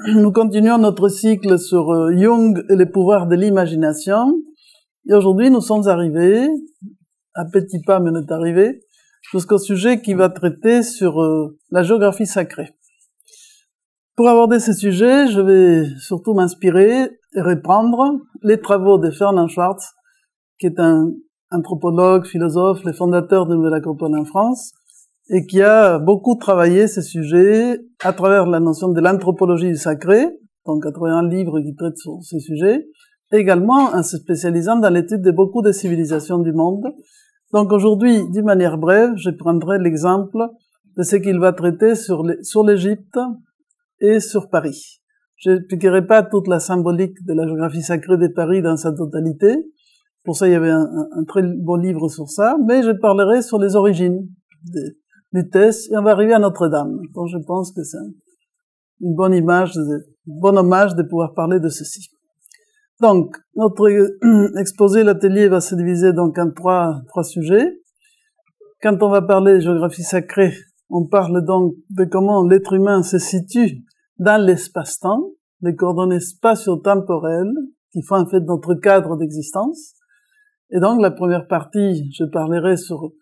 Nous continuons notre cycle sur Jung et les pouvoirs de l'imagination. Et aujourd'hui, nous sommes arrivés, à petits pas, mais on est arrivés, jusqu'au sujet qui va traiter sur la géographie sacrée. Pour aborder ce sujet, je vais surtout m'inspirer et reprendre les travaux de Ferdinand Schwartz, qui est un anthropologue, philosophe, le fondateur de Nouvelle Acropole en France, et qui a beaucoup travaillé ce sujet à travers la notion de l'anthropologie du sacré, donc à travers un livre qui traite sur ces sujets, et également en se spécialisant dans l'étude de beaucoup de civilisations du monde. Donc aujourd'hui, d'une manière brève, je prendrai l'exemple de ce qu'il va traiter sur l'Égypte et sur Paris. Je n'expliquerai pas toute la symbolique de la géographie sacrée de Paris dans sa totalité. Pour ça, il y avait un très bon livre sur ça, mais je parlerai sur les origines du test, et on va arriver à Notre-Dame. Donc je pense que c'est une bonne image, un bon hommage de pouvoir parler de ceci. Donc, notre exposé, l'atelier va se diviser donc en trois sujets. Quand on va parler de géographie sacrée, on parle donc de comment l'être humain se situe dans l'espace-temps, les coordonnées spatio-temporelles qui font en fait notre cadre d'existence. Et donc, la première partie, je parlerai sur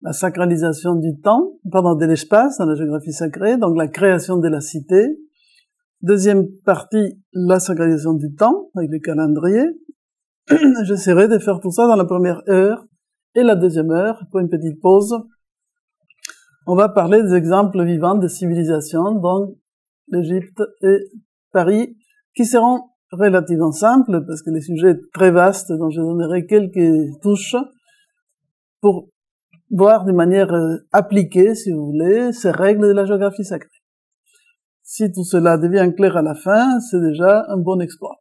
la sacralisation du temps, de l'espace dans la géographie sacrée, donc la création de la cité. Deuxième partie, la sacralisation du temps, avec les calendriers. J'essaierai de faire tout ça dans la première heure et la deuxième heure, pour une petite pause. On va parler des exemples vivants de civilisations, donc l'Égypte et Paris, qui seront relativement simples, parce que le sujet est très vaste, donc je donnerai quelques touches pour voir de manière appliquée, si vous voulez, ces règles de la géographie sacrée. Si tout cela devient clair à la fin, c'est déjà un bon exploit.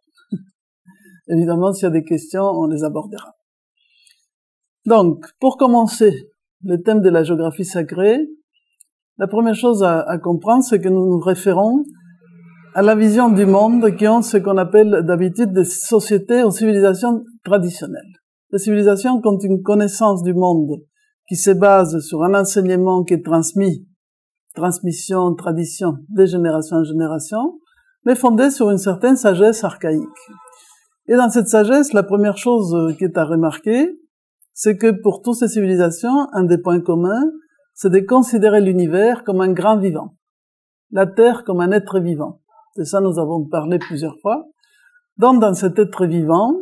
Évidemment, s'il y a des questions, on les abordera. Donc, pour commencer le thème de la géographie sacrée, la première chose à comprendre, c'est que nous nous référons à la vision du monde qui ont ce qu'on appelle d'habitude des sociétés ou civilisations traditionnelles. Les civilisations qui ont une connaissance du monde qui se base sur un enseignement qui est transmission, tradition, de génération en génération, mais fondée sur une certaine sagesse archaïque. Et dans cette sagesse, la première chose qui est à remarquer, c'est que pour toutes ces civilisations, un des points communs, c'est de considérer l'univers comme un grand vivant, la Terre comme un être vivant. De ça, nous avons parlé plusieurs fois. Donc, dans cet être vivant,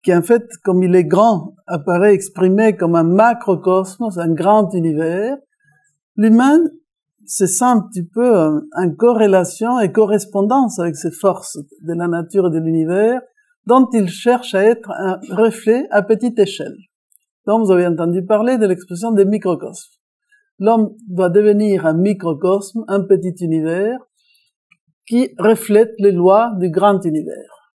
qui en fait, comme il est grand, apparaît exprimé comme un macrocosmos, un grand univers, l'humain se sent un petit peu en corrélation et correspondance avec ces forces de la nature et de l'univers, dont il cherche à être un reflet à petite échelle. Donc vous avez entendu parler de l'expression des microcosmes. L'homme doit devenir un microcosme, un petit univers, qui reflète les lois du grand univers.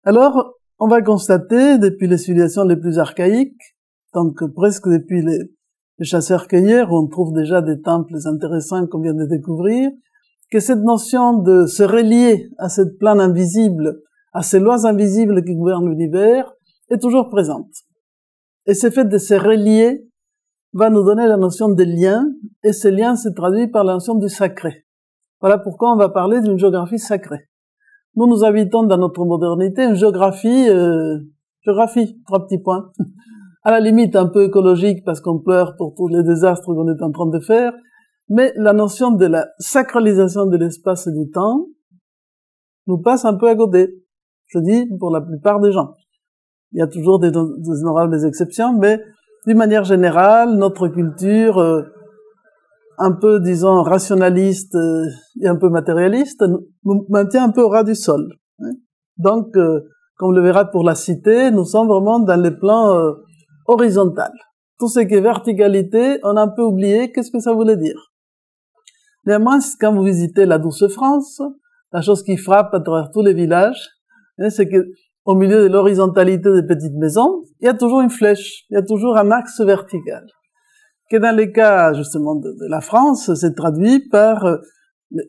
Alors, on va constater, depuis les civilisations les plus archaïques, donc presque depuis les chasseurs-cueilleurs, où on trouve déjà des temples intéressants qu'on vient de découvrir, que cette notion de se relier à cette plane invisible, à ces lois invisibles qui gouvernent l'univers, est toujours présente. Et ce fait de se relier va nous donner la notion de lien, et ce lien se traduit par la notion du sacré. Voilà pourquoi on va parler d'une géographie sacrée. Nous habitons dans notre modernité une géographie, 3 petits points. À la limite un peu écologique parce qu'on pleure pour tous les désastres qu'on est en train de faire, mais la notion de la sacralisation de l'espace et du temps nous passe un peu à côté. Je dis pour la plupart des gens. Il y a toujours des honorables exceptions, mais d'une manière générale, notre culture, un peu, disons, rationaliste et un peu matérialiste, nous maintient un peu au ras du sol. Donc, comme on le verra pour la cité, nous sommes vraiment dans les plans horizontal. Tout ce qui est verticalité, on a un peu oublié qu'est-ce que ça voulait dire. Néanmoins, quand vous visitez la douce France, la chose qui frappe à travers tous les villages, c'est que au milieu de l'horizontalité des petites maisons, il y a toujours une flèche, il y a toujours un axe vertical. Que dans les cas, justement, de la France, c'est traduit par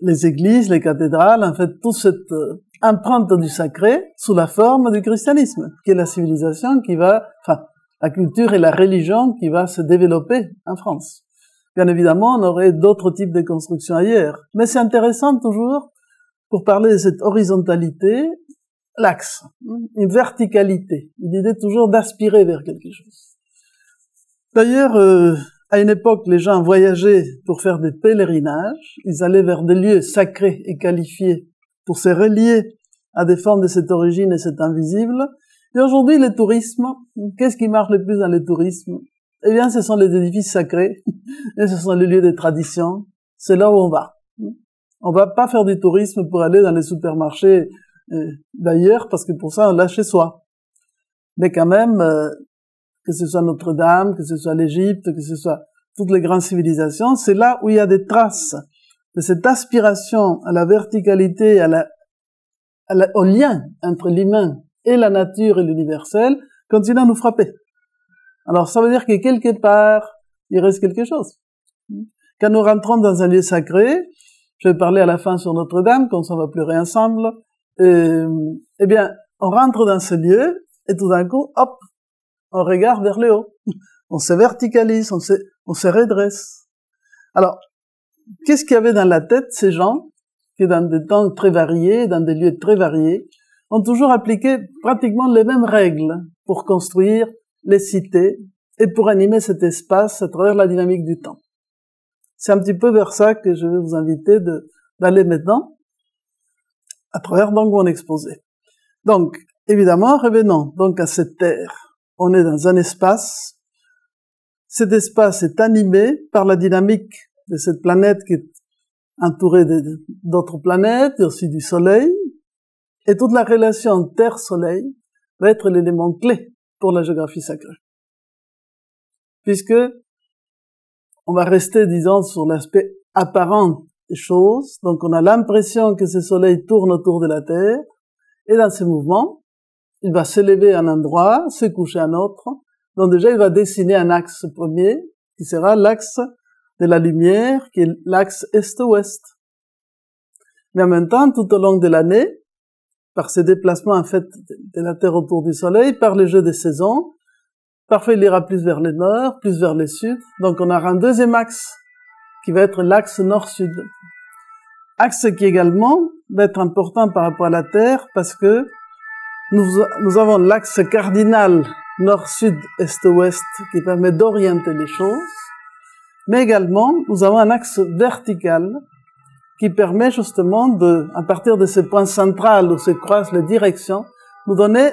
les églises, les cathédrales, en fait, toute cette empreinte du sacré sous la forme du christianisme, qui est la civilisation qui va, la culture et la religion qui va se développer en France. Bien évidemment, on aurait d'autres types de constructions ailleurs. Mais c'est intéressant toujours, pour parler de cette horizontalité, l'axe, une verticalité, l'idée toujours d'aspirer vers quelque chose. D'ailleurs, à une époque, les gens voyageaient pour faire des pèlerinages, ils allaient vers des lieux sacrés et qualifiés pour se relier à des formes de cette origine et cet invisible. Et aujourd'hui, le tourisme, qu'est-ce qui marche le plus dans le tourisme? Eh bien, ce sont les édifices sacrés, et ce sont les lieux de tradition, c'est là où on va. On va pas faire du tourisme pour aller dans les supermarchés d'ailleurs, parce que pour ça, on l'a chez soi. Mais quand même, que ce soit Notre-Dame, que ce soit l'Égypte, que ce soit toutes les grandes civilisations, c'est là où il y a des traces de cette aspiration à la verticalité, au lien entre l'humain et la nature et l'universel, continue à nous frapper. Alors ça veut dire que quelque part, il reste quelque chose. Quand nous rentrons dans un lieu sacré, je vais parler à la fin sur Notre-Dame, quand on va pleurer ensemble, eh bien, on rentre dans ce lieu, et tout d'un coup, hop, on regarde vers le haut. On se verticalise, on se redresse. Alors, qu'est-ce qu'il y avait dans la tête, ces gens, qui dans des temps très variés, dans des lieux très variés, ont toujours appliqué pratiquement les mêmes règles pour construire les cités et pour animer cet espace à travers la dynamique du temps. C'est un petit peu vers ça que je vais vous inviter d'aller maintenant, à travers donc mon exposé. Donc, évidemment, revenons donc à cette terre. On est dans un espace. Cet espace est animé par la dynamique de cette planète qui est entourée d'autres planètes et aussi du Soleil. Et toute la relation Terre-Soleil va être l'élément clé pour la géographie sacrée. Puisque on va rester, disons, sur l'aspect apparent des choses. Donc on a l'impression que ce Soleil tourne autour de la Terre. Et dans ce mouvement, il va s'élever à un endroit, se coucher à un autre. Donc déjà, il va dessiner un axe premier, qui sera l'axe de la lumière, qui est l'axe est-ouest. Mais en même temps, tout au long de l'année, par ces déplacements en fait de la Terre autour du Soleil, par les jeux des saisons, parfois il ira plus vers le nord, plus vers le sud. Donc on aura un deuxième axe, qui va être l'axe nord-sud. Axe qui également va être important par rapport à la Terre, parce que nous avons l'axe cardinal nord-sud, est-ouest, qui permet d'orienter les choses, mais également, nous avons un axe vertical qui permet justement à partir de ce point central où se croisent les directions, nous donner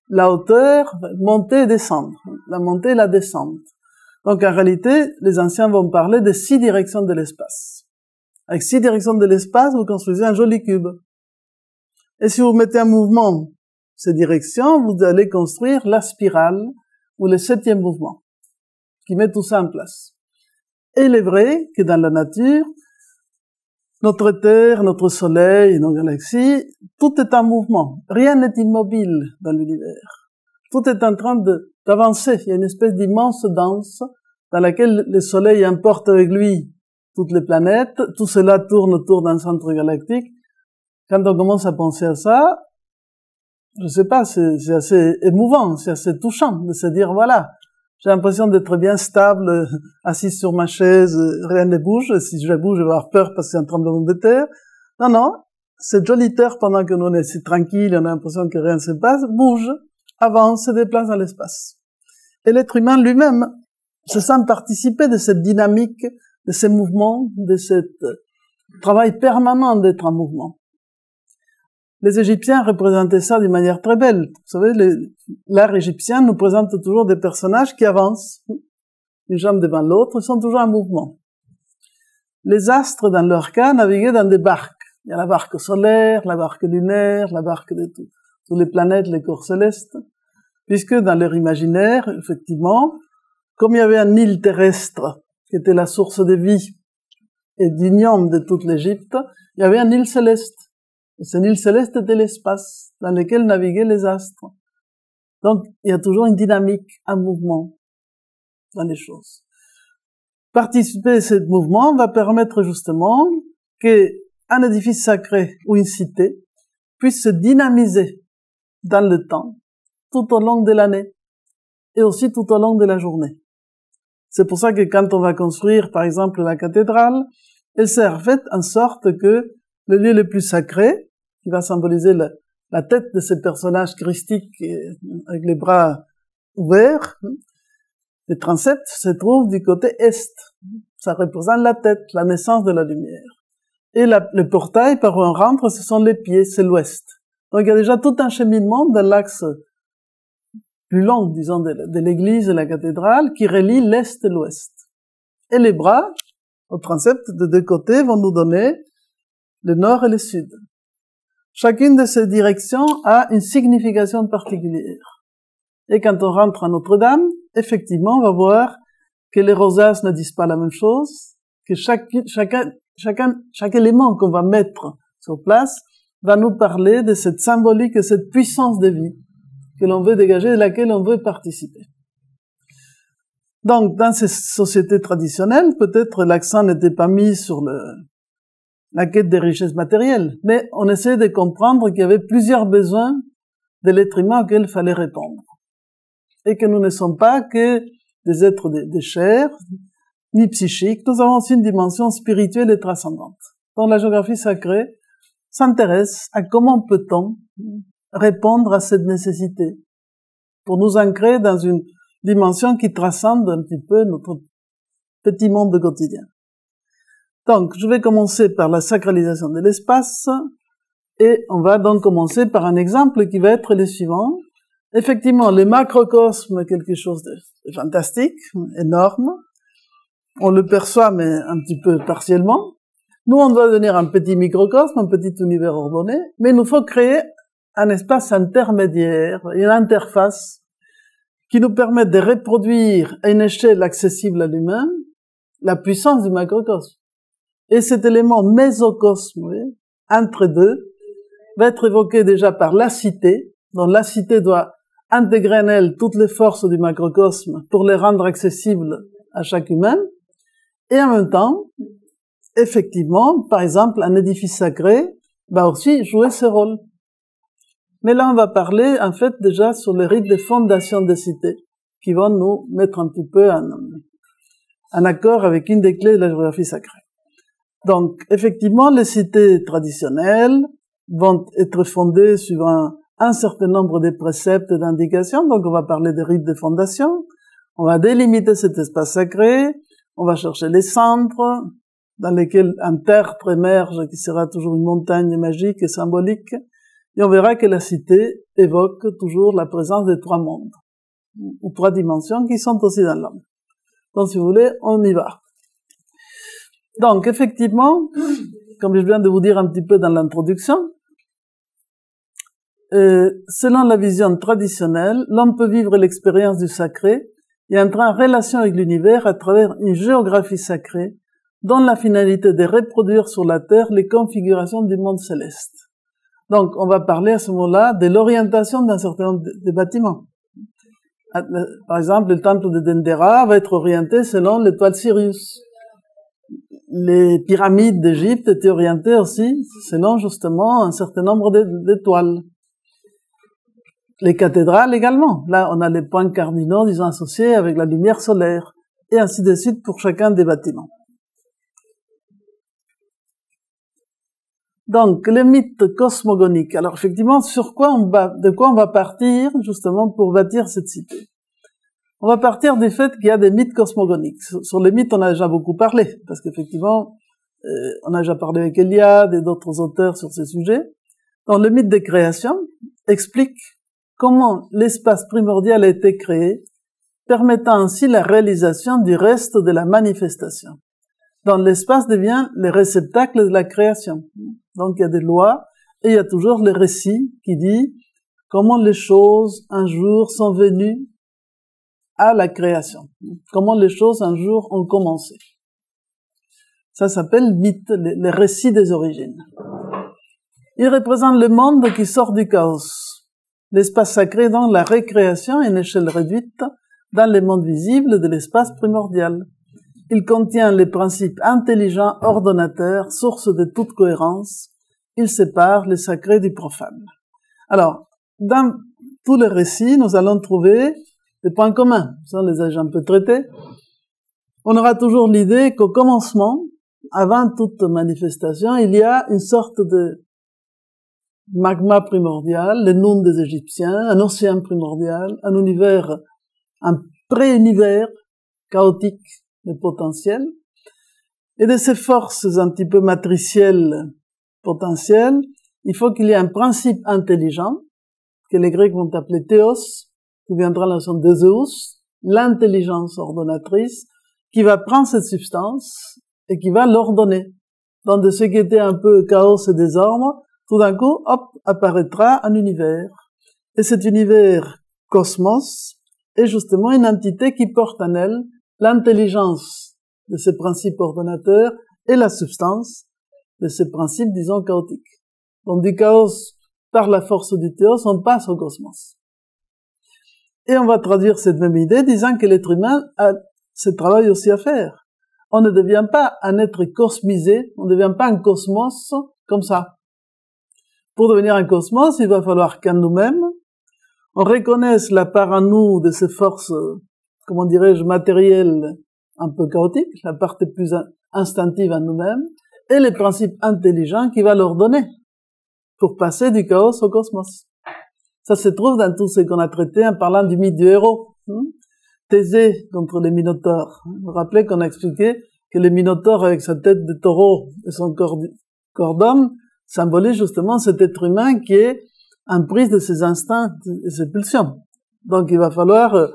la hauteur, monter et descendre, la montée et la descente. Donc en réalité, les anciens vont parler de 6 directions de l'espace. Avec 6 directions de l'espace, vous construisez un joli cube. Et si vous mettez en mouvement ces directions, vous allez construire la spirale ou le 7e mouvement, qui met tout ça en place. Et il est vrai que dans la nature, notre Terre, notre Soleil, nos galaxies, tout est en mouvement. Rien n'est immobile dans l'univers. Tout est en train d'avancer. Il y a une espèce d'immense danse dans laquelle le Soleil emporte avec lui toutes les planètes. Tout cela tourne autour d'un centre galactique. Quand on commence à penser à ça, je sais pas, c'est assez émouvant, c'est assez touchant de se dire, voilà, j'ai l'impression d'être bien stable, assis sur ma chaise, rien ne bouge. Si je bouge, je vais avoir peur parce que c'est un tremblement de terre. Non, non, cette jolie terre, pendant que nous on est si tranquille, on a l'impression que rien ne se passe, bouge, avance, se déplace dans l'espace. Et l'être humain lui-même se sent participer de cette dynamique, de ces mouvements, de ce travail permanent d'être en mouvement. Les Égyptiens représentaient ça d'une manière très belle. Vous savez, l'art égyptien nous présente toujours des personnages qui avancent, une jambe devant l'autre, ils sont toujours en mouvement. Les astres, dans leur cas, naviguaient dans des barques. Il y a la barque solaire, la barque lunaire, la barque de toutes les planètes, les corps célestes, puisque dans leur imaginaire, effectivement, comme il y avait un île terrestre qui était la source de vie et d'union de toute l'Égypte, il y avait un île céleste. Et ce île céleste était l'espace dans lequel naviguaient les astres. Donc, il y a toujours une dynamique, un mouvement dans les choses. Participer à ce mouvement va permettre justement qu'un édifice sacré ou une cité puisse se dynamiser dans le temps, tout au long de l'année, et aussi tout au long de la journée. C'est pour ça que quand on va construire, par exemple, la cathédrale, elle sert faite en sorte que le lieu le plus sacré, qui va symboliser la tête de ce personnage christique avec les bras ouverts, le transept se trouve du côté est. Ça représente la tête, la naissance de la lumière. Et le portail par où on rentre, ce sont les pieds, c'est l'ouest. Donc il y a déjà tout un cheminement dans l'axe plus long, disons, de l'église et la cathédrale, qui relie l'est et l'ouest. Et les bras, au transept de deux côtés, vont nous donner le nord et le sud. Chacune de ces directions a une signification particulière. Et quand on rentre à Notre-Dame, effectivement, on va voir que les rosaces ne disent pas la même chose, que chaque élément qu'on va mettre sur place va nous parler de cette symbolique et cette puissance de vie que l'on veut dégager, de laquelle on veut participer. Donc, dans ces sociétés traditionnelles, peut-être l'accent n'était pas mis sur la quête des richesses matérielles, mais on essaie de comprendre qu'il y avait plusieurs besoins de l'être humain auxquels il fallait répondre. Et que nous ne sommes pas que des êtres de chair, ni psychiques, nous avons aussi une dimension spirituelle et transcendante. Donc la géographie sacrée s'intéresse à comment peut-on répondre à cette nécessité pour nous ancrer dans une dimension qui transcende un petit peu notre petit monde quotidien. Donc, je vais commencer par la sacralisation de l'espace et on va donc commencer par un exemple qui va être le suivant. Effectivement, le macrocosme est quelque chose de fantastique, énorme. On le perçoit, mais un petit peu partiellement. Nous, on doit devenir un petit microcosme, un petit univers ordonné, mais il nous faut créer un espace intermédiaire, une interface qui nous permette de reproduire à une échelle accessible à l'humain la puissance du macrocosme. Et cet élément mésocosme, entre deux, va être évoqué déjà par la cité, dont la cité doit intégrer en elle toutes les forces du macrocosme pour les rendre accessibles à chaque humain, et en même temps, effectivement, par exemple, un édifice sacré va aussi jouer ce rôle. Mais là, on va parler, en fait, déjà sur les rites de fondation des cités, qui vont nous mettre un petit peu en accord avec une des clés de la géographie sacrée. Donc, effectivement, les cités traditionnelles vont être fondées suivant un certain nombre de préceptes et d'indications. Donc, on va parler des rites de fondation. On va délimiter cet espace sacré. On va chercher les centres dans lesquels un tertre émerge qui sera toujours une montagne magique et symbolique. Et on verra que la cité évoque toujours la présence des trois mondes, ou trois dimensions qui sont aussi dans l'homme. Donc, si vous voulez, on y va. Donc, effectivement, comme je viens de vous dire un petit peu dans l'introduction, selon la vision traditionnelle, l'homme peut vivre l'expérience du sacré et entrer en relation avec l'univers à travers une géographie sacrée dont la finalité est de reproduire sur la Terre les configurations du monde céleste. Donc, on va parler à ce moment-là de l'orientation d'un certain nombre de bâtiments. Par exemple, le temple de Dendera va être orienté selon l'étoile Sirius. Les pyramides d'Égypte étaient orientées aussi selon justement un certain nombre d'étoiles. Les cathédrales également. Là, on a les points cardinaux, disons, associés avec la lumière solaire. Et ainsi de suite pour chacun des bâtiments. Donc, le mythe cosmogonique. Alors, effectivement, de quoi on va partir, justement, pour bâtir cette cité? On va partir du fait qu'il y a des mythes cosmogoniques. Sur les mythes, on a déjà beaucoup parlé, parce qu'effectivement, on a déjà parlé avec Eliade et d'autres auteurs sur ces sujets. Donc, le mythe de création explique comment l'espace primordial a été créé, permettant ainsi la réalisation du reste de la manifestation. Donc, l'espace devient le réceptacle de la création. Donc, il y a des lois, et il y a toujours le récit qui dit comment les choses, un jour, sont venues à la création. Comment les choses, un jour, ont commencé. Ça s'appelle mythe, le récit des origines. Il représente le monde qui sort du chaos. L'espace sacré, donc, la récréation à une échelle réduite dans le monde visible de l'espace primordial. Il contient les principes intelligents, ordonnateurs, source de toute cohérence. Il sépare le sacré du profane. Alors, dans tous les récits, nous allons trouver des points communs. Ça, on les a déjà un peu traités. on aura toujours l'idée qu'au commencement, avant toute manifestation, il y a une sorte de magma primordial, le Nun des Égyptiens, un océan primordial, un univers, un pré-univers chaotique mais potentiel, et de ces forces un petit peu matricielles potentielles, il faut qu'il y ait un principe intelligent, que les Grecs vont appeler théos, qui viendra la notion de Zeus, l'intelligence ordonnatrice, qui va prendre cette substance et qui va l'ordonner. Dans de ce qui était un peu chaos et désordre, tout d'un coup, hop, apparaîtra un univers. Et cet univers, cosmos, est justement une entité qui porte en elle l'intelligence de ces principes ordonnateurs et la substance de ces principes, disons, chaotiques. Donc du chaos, par la force du théos, on passe au cosmos. Et on va traduire cette même idée disant que l'être humain a ce travail aussi à faire. On ne devient pas un être cosmisé, on ne devient pas un cosmos comme ça. Pour devenir un cosmos, il va falloir qu'en nous-mêmes, on reconnaisse la part en nous de ces forces, comment dirais-je, matérielles un peu chaotiques, la partie plus instinctive en nous-mêmes, et les principes intelligents qui va leur donner pour passer du chaos au cosmos. Ça se trouve dans tout ce qu'on a traité en parlant du mythe du héros. Thésée contre les minotaures. Vous vous rappelez qu'on a expliqué que le minotaure avec sa tête de taureau et son corps d'homme symbolise justement cet être humain qui est en prise de ses instincts et ses pulsions. Donc il va falloir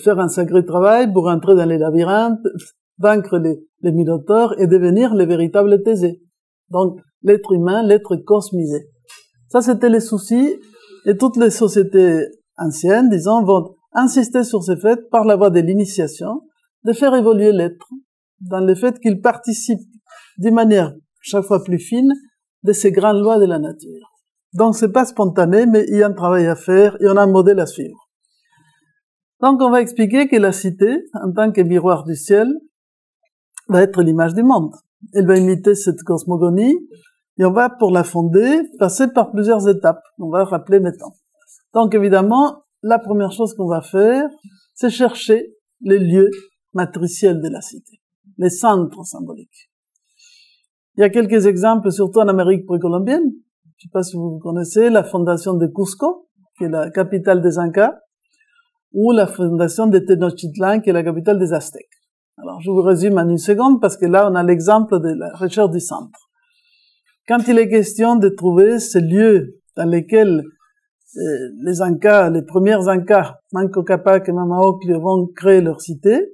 faire un sacré travail pour entrer dans les labyrinthes, vaincre les minotaures et devenir les véritables Thésées. Donc l'être humain, l'être cosmisé. Ça c'était les soucis, et toutes les sociétés anciennes, disons, vont insister sur ce fait par la voie de l'initiation, de faire évoluer l'être, dans le fait qu'il participe d'une manière chaque fois plus fine de ces grandes lois de la nature. Donc c'est pas spontané, mais il y a un travail à faire et on a un modèle à suivre. Donc on va expliquer que la cité, en tant que miroir du ciel, va être l'image du monde. Elle va imiter cette cosmogonie, et on va, pour la fonder, passer par plusieurs étapes. On va rappeler maintenant. Donc évidemment, la première chose qu'on va faire, c'est chercher les lieux matriciels de la cité, les centres symboliques. Il y a quelques exemples, surtout en Amérique précolombienne. Je ne sais pas si vous connaissez la fondation de Cusco, qui est la capitale des Incas, ou la fondation de Tenochtitlan, qui est la capitale des Aztèques. Alors, je vous résume en une seconde, parce que là, on a l'exemple de la recherche du centre. Quand il est question de trouver ces lieux dans lesquels les Incas, les premiers Incas, Manco Cápac et Mamaoclio, vont créer leur cité,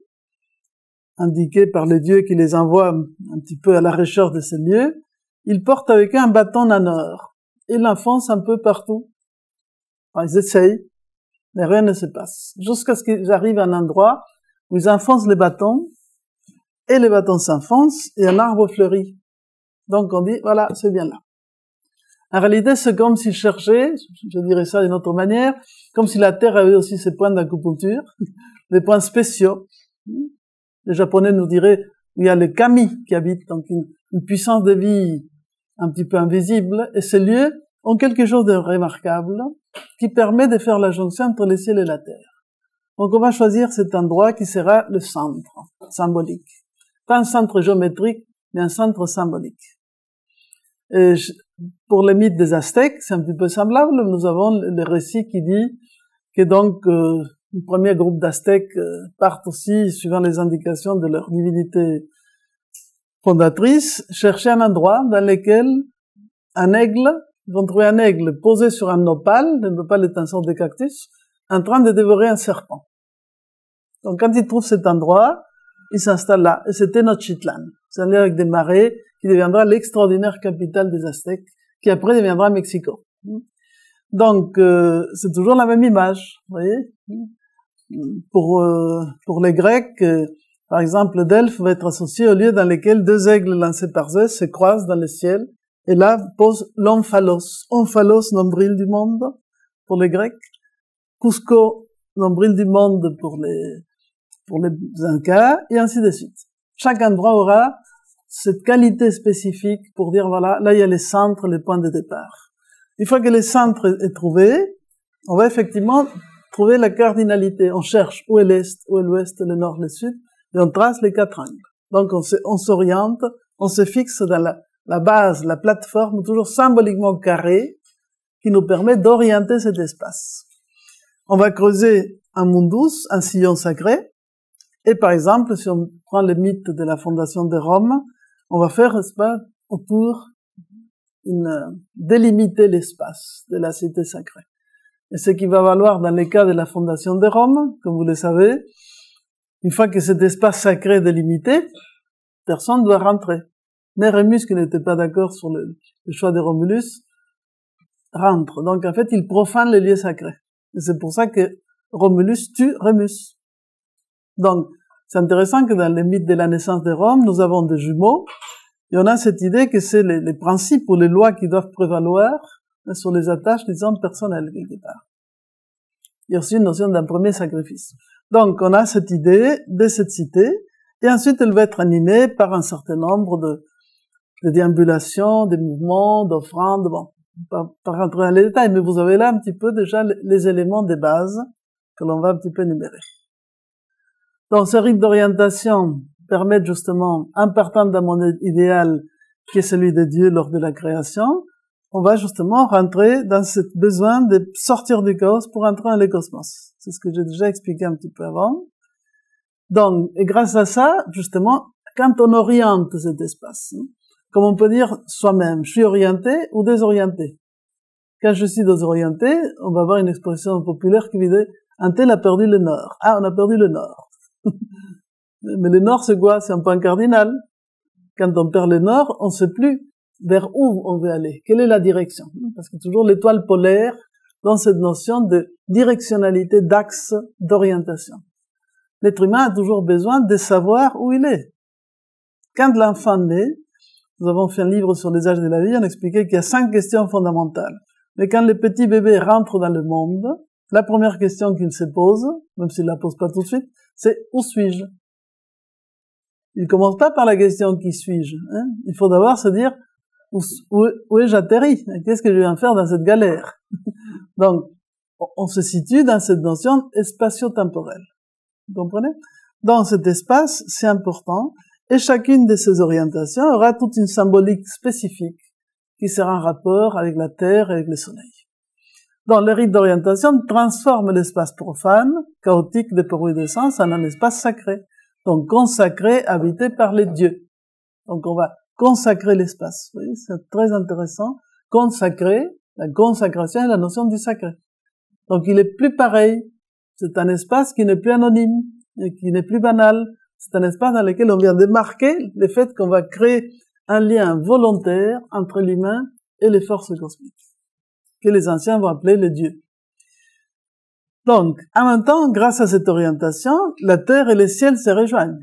indiqués par les dieux qui les envoient un petit peu à la recherche de ces lieux, ils portent avec eux un bâton en or. Ils l'enfoncent un peu partout. Enfin, ils essayent, mais rien ne se passe. Jusqu'à ce qu'ils arrivent à un endroit où ils enfoncent les bâtons, et les bâtons s'enfoncent, et un arbre fleurit. Donc on dit, voilà, c'est bien là. En réalité, c'est comme s'ils cherchaient, je dirais ça d'une autre manière, comme si la Terre avait aussi ses points d'acupuncture, des points spéciaux. Les Japonais nous diraient, il y a les kami qui habitent, donc une puissance de vie un petit peu invisible, et ces lieux ont quelque chose de remarquable qui permet de faire la jonction entre le ciel et la terre. Donc on va choisir cet endroit qui sera le centre symbolique. Pas un centre géométrique, mais un centre symbolique. Et pour les mythes des Aztèques, c'est un petit peu semblable. Nous avons le récit qui dit que donc le premier groupe d'Aztèques partent aussi, suivant les indications de leur divinité fondatrice, chercher un endroit dans lequel un aigle, ils vont trouver un aigle posé sur un nopal, le nopal est une sorte de cactus, en train de dévorer un serpent. Donc quand ils trouvent cet endroit, ils s'installent là, et c'était Tenochtitlan. C'est un lieu avec des marais qui deviendra l'extraordinaire capitale des Aztèques, qui après deviendra Mexico. Donc c'est toujours la même image, vous voyez. Pour les Grecs, par exemple, Delphes va être associé au lieu dans lequel deux aigles lancés par Zeus se croisent dans le ciel, et là pose l'omphalos. Omphalos, nombril du monde, pour les Grecs. Cusco, nombril du monde pour les Incas, et ainsi de suite. Chaque endroit aura cette qualité spécifique pour dire, voilà, là il y a les centres, les points de départ. Une fois que les centres est trouvé, on va effectivement trouver la cardinalité. On cherche où est l'Est, où est l'Ouest, le Nord, le Sud, et on trace les 4 angles. Donc on s'oriente, on se fixe dans la base, la plateforme, toujours symboliquement carrée, qui nous permet d'orienter cet espace. On va creuser un mundus, un sillon sacré, et par exemple, si on prend le mythe de la fondation de Rome, on va faire, n'est-ce pas, autour, délimiter l'espace de la cité sacrée. Et ce qui va valoir dans les cas de la fondation de Rome, comme vous le savez, une fois que cet espace sacré est délimité, personne ne doit rentrer. Mais Rémus, qui n'était pas d'accord sur le choix de Romulus, rentre. Donc en fait, il profane les lieux sacrés. Et c'est pour ça que Romulus tue Rémus. Donc, c'est intéressant que dans les mythes de la naissance de Rome, nous avons des jumeaux, et on a cette idée que c'est les principes ou les lois qui doivent prévaloir sur les attaches, disons, personnelles, quelque part. Il y a aussi une notion d'un premier sacrifice. Donc, on a cette idée de cette cité, et ensuite elle va être animée par un certain nombre de déambulations, de mouvements, d'offrandes, bon, pas rentrer dans les détails, mais vous avez là un petit peu déjà les éléments de base que l'on va un petit peu énumérer. Donc, ce rythme d'orientation permet justement, en partant d'un monde idéal qui est celui de Dieu lors de la création, on va justement rentrer dans ce besoin de sortir du chaos pour entrer dans le cosmos. C'est ce que j'ai déjà expliqué un petit peu avant. Donc, et grâce à ça, justement, quand on oriente cet espace, comme on peut dire soi-même, je suis orienté ou désorienté. Quand je suis désorienté, on va avoir une expression populaire qui dit « un tel a perdu le nord ». Ah, on a perdu le nord. Mais le nord, c'est quoi? C'est un point cardinal. Quand on perd le nord, on ne sait plus vers où on veut aller. Quelle est la direction? Parce que toujours l'étoile polaire dans cette notion de directionnalité, d'axe, d'orientation. L'être humain a toujours besoin de savoir où il est. Quand l'enfant naît, nous avons fait un livre sur les âges de la vie, on expliquait qu'il y a 5 questions fondamentales. Mais quand le petit bébé rentre dans le monde, la première question qu'il se pose, même s'il la pose pas tout de suite, c'est « où suis-je » Il commence pas par la question « qui suis-je » hein. Il faut d'abord se dire « où ai-je atterri » Qu'est-ce que je viens faire dans cette galère? Donc, on se situe dans cette notion spatio-temporelle. Vous comprenez? Dans cet espace, c'est important, et chacune de ces orientations aura toute une symbolique spécifique qui sera en rapport avec la Terre et avec le Soleil. Donc, le rite d'orientation transforme l'espace profane, chaotique, dépourvu de sens, en un espace sacré. Donc, consacré, habité par les dieux. Donc, on va consacrer l'espace. Vous voyez, c'est très intéressant. Consacrer, la consacration est la notion du sacré. Donc, il est plus pareil. C'est un espace qui n'est plus anonyme, et qui n'est plus banal. C'est un espace dans lequel on vient de marquer le fait qu'on va créer un lien volontaire entre l'humain et les forces cosmiques, que les anciens vont appeler les dieux. Donc, en même temps, grâce à cette orientation, la terre et le ciel se rejoignent.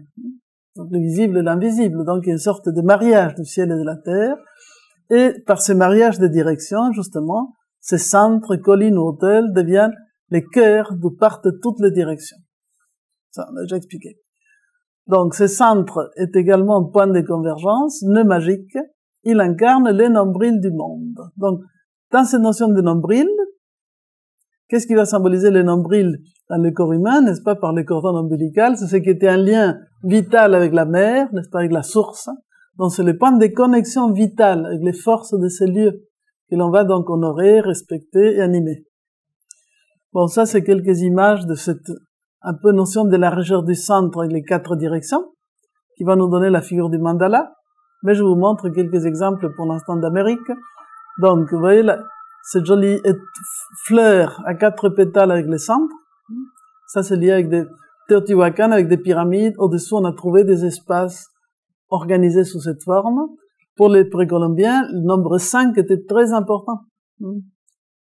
Donc, le visible et l'invisible. Donc, il y a une sorte de mariage du ciel et de la terre. Et par ce mariage de direction, justement, ces centres, collines ou hôtels deviennent les cœurs d'où partent toutes les directions. Ça, on a déjà expliqué. Donc, ce centre est également un point de convergence, nœud magique. Il incarne les nombrils du monde. Donc, dans cette notion de nombril, qu'est-ce qui va symboliser les nombrils dans le corps humain, n'est-ce pas, par les cordons ombilicales? C'est ce qui était un lien vital avec la mer, n'est-ce pas, avec la source. Donc, c'est le point de connexion vitale avec les forces de ces lieux que l'on va donc honorer, respecter et animer. Bon, ça, c'est quelques images de cette un peu notion de la largeur du centre avec les 4 directions, qui va nous donner la figure du mandala. Mais je vous montre quelques exemples pour l'instant d'Amérique. Donc, vous voyez là, cette jolie fleur à 4 pétales avec les centres. Ça, c'est lié avec des Teotihuacan, avec des pyramides. Au-dessous, on a trouvé des espaces organisés sous cette forme. Pour les précolombiens, le nombre 5 était très important.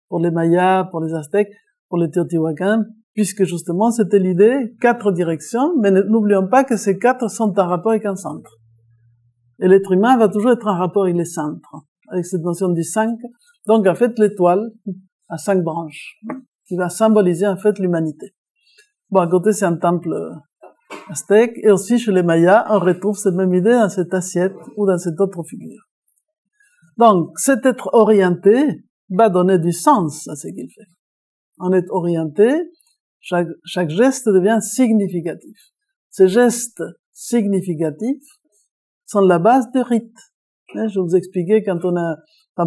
Pour les Mayas, pour les Aztèques, pour les Teotihuacans, puisque justement, c'était l'idée, 4 directions, mais n'oublions pas que ces 4 sont en rapport avec un centre. Et l'être humain va toujours être en rapport avec les centres, avec cette notion du 5. Donc, en fait, l'étoile à 5 branches, qui va symboliser, en fait, l'humanité. Bon, à côté, c'est un temple aztèque, et aussi chez les Mayas, on retrouve cette même idée dans cette assiette ou dans cette autre figure. Donc, cet être orienté va donner du sens à ce qu'il fait. On est orienté, chaque geste devient significatif. ces gestes significatifs sont la base du rite. Je vous expliquais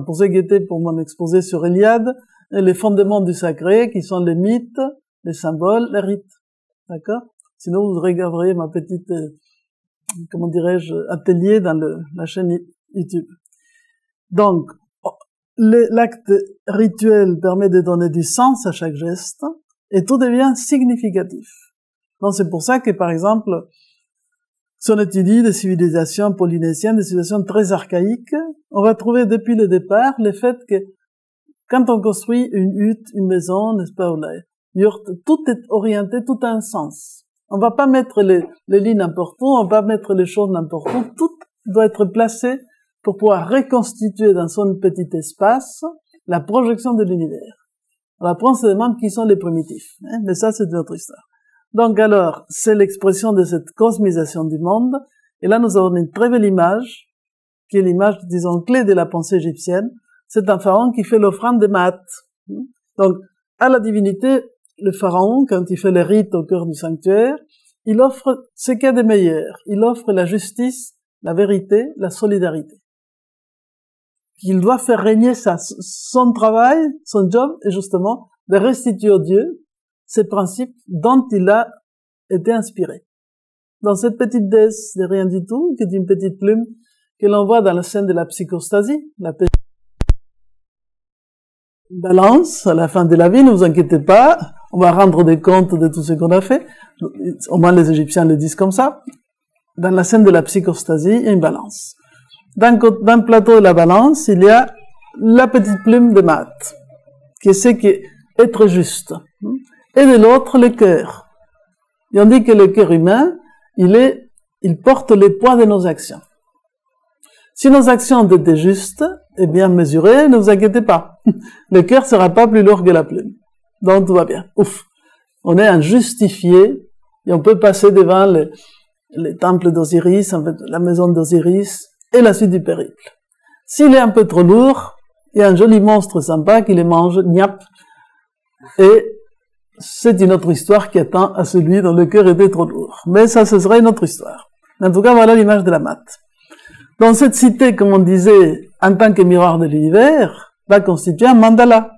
pour ceux qui étaient pour mon exposé sur Eliade, les fondements du sacré, qui sont les mythes, les symboles, les rites. D'accord? Sinon, vous regarderiez ma petite, comment dirais-je, atelier dans la chaîne YouTube. Donc, l'acte rituel permet de donner du sens à chaque geste, et tout devient significatif. Donc, c'est pour ça que, par exemple, si on étudie des civilisations polynésiennes, des civilisations très archaïques, on va trouver depuis le départ le fait que quand on construit une hutte, une maison, n'est-ce pas, ou la yourte, tout est orienté, tout a un sens. On va pas mettre les lits n'importe où, on va pas mettre les choses n'importe où, tout doit être placé pour pouvoir reconstituer dans son petit espace la projection de l'univers. On apprend seulement qui sont les primitifs, hein, mais ça c'est notre histoire. Donc alors, c'est l'expression de cette cosmisation du monde, et là nous avons une très belle image, qui est l'image, disons, clé de la pensée égyptienne. C'est un pharaon qui fait l'offrande de Maat. Donc, à la divinité, le pharaon, quand il fait les rites au cœur du sanctuaire, il offre ce qu'il y a de meilleur. Il offre la justice, la vérité, la solidarité. Il doit faire régner son travail, son job, et justement, de restituer au Dieu ces principes dont il a été inspiré. Dans cette petite déesse de rien du tout, qui est une petite plume, que l'on voit dans la scène de la psychostasie, la petite balance à la fin de la vie, ne vous inquiétez pas, on va rendre des comptes de tout ce qu'on a fait, au moins les Égyptiens le disent comme ça. Dans la scène de la psychostasie, il y a une balance. Dans le plateau de la balance, il y a la petite plume de Maat, qui sait être juste. Et de l'autre, le cœur. Et on dit que le cœur humain, il porte le poids de nos actions. Si nos actions étaient justes et bien mesurées, ne vous inquiétez pas. Le cœur sera pas plus lourd que la plume. Donc tout va bien. Ouf. On est injustifié et on peut passer devant les temples d'Osiris, en fait, la maison d'Osiris et la suite du périple. S'il est un peu trop lourd, il y a un joli monstre sympa qui les mange, gnap, et c'est une autre histoire qui attend à celui dont le cœur était trop lourd. Mais ça, ce serait une autre histoire. En tout cas, voilà l'image de la Maat. Dans cette cité, comme on disait, en tant que miroir de l'univers, va constituer un mandala.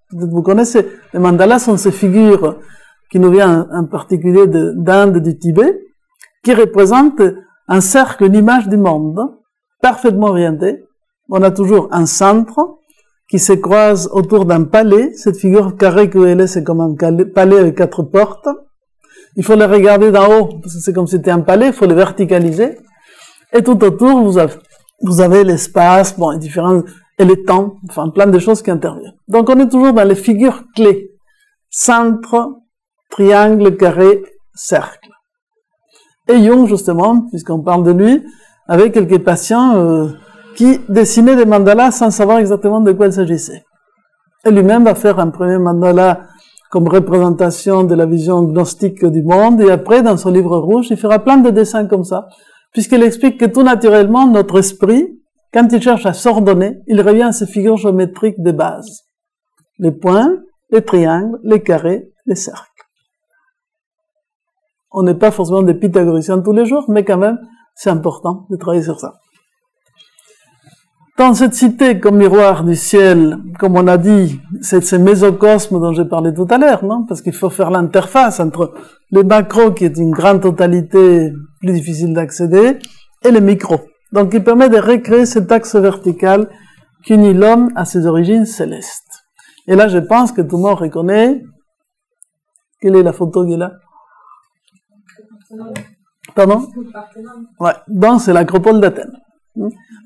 Peut-être vous connaissez. Les mandalas sont ces figures qui nous viennent en particulier d'Inde, du Tibet, qui représentent un cercle, une image du monde, parfaitement orienté. On a toujours un centre qui se croise autour d'un palais. Cette figure carrée que vous voyez, c'est comme un palais avec 4 portes. Il faut le regarder d'en haut, parce que c'est comme si c'était un palais, il faut le verticaliser. Et tout autour, vous avez l'espace, bon, et le temps, enfin, plein de choses qui interviennent. Donc, on est toujours dans les figures clés. Centre, triangle, carré, cercle. Et Jung, justement, puisqu'on parle de lui, avait quelques patients qui dessinaient des mandalas sans savoir exactement de quoi il s'agissait. Et lui-même va faire un premier mandala comme représentation de la vision gnostique du monde, et après, dans son livre rouge, il fera plein de dessins comme ça, puisqu'il explique que tout naturellement, notre esprit, quand il cherche à s'ordonner, il revient à ces figures géométriques de base. Les points, les triangles, les carrés, les cercles. On n'est pas forcément des pythagoriciens tous les jours, mais quand même, c'est important de travailler sur ça. Dans cette cité comme miroir du ciel, comme on a dit, c'est ce mésocosme dont j'ai parlé tout à l'heure, non? Parce qu'il faut faire l'interface entre le macro, qui est une grande totalité plus difficile d'accéder, et le micro. Donc il permet de recréer cet axe vertical qui unit l'homme à ses origines célestes. Et là, je pense que tout le monde reconnaît. Quelle est la photo qui est là? Pardon? Ouais, donc c'est l'acropole d'Athènes.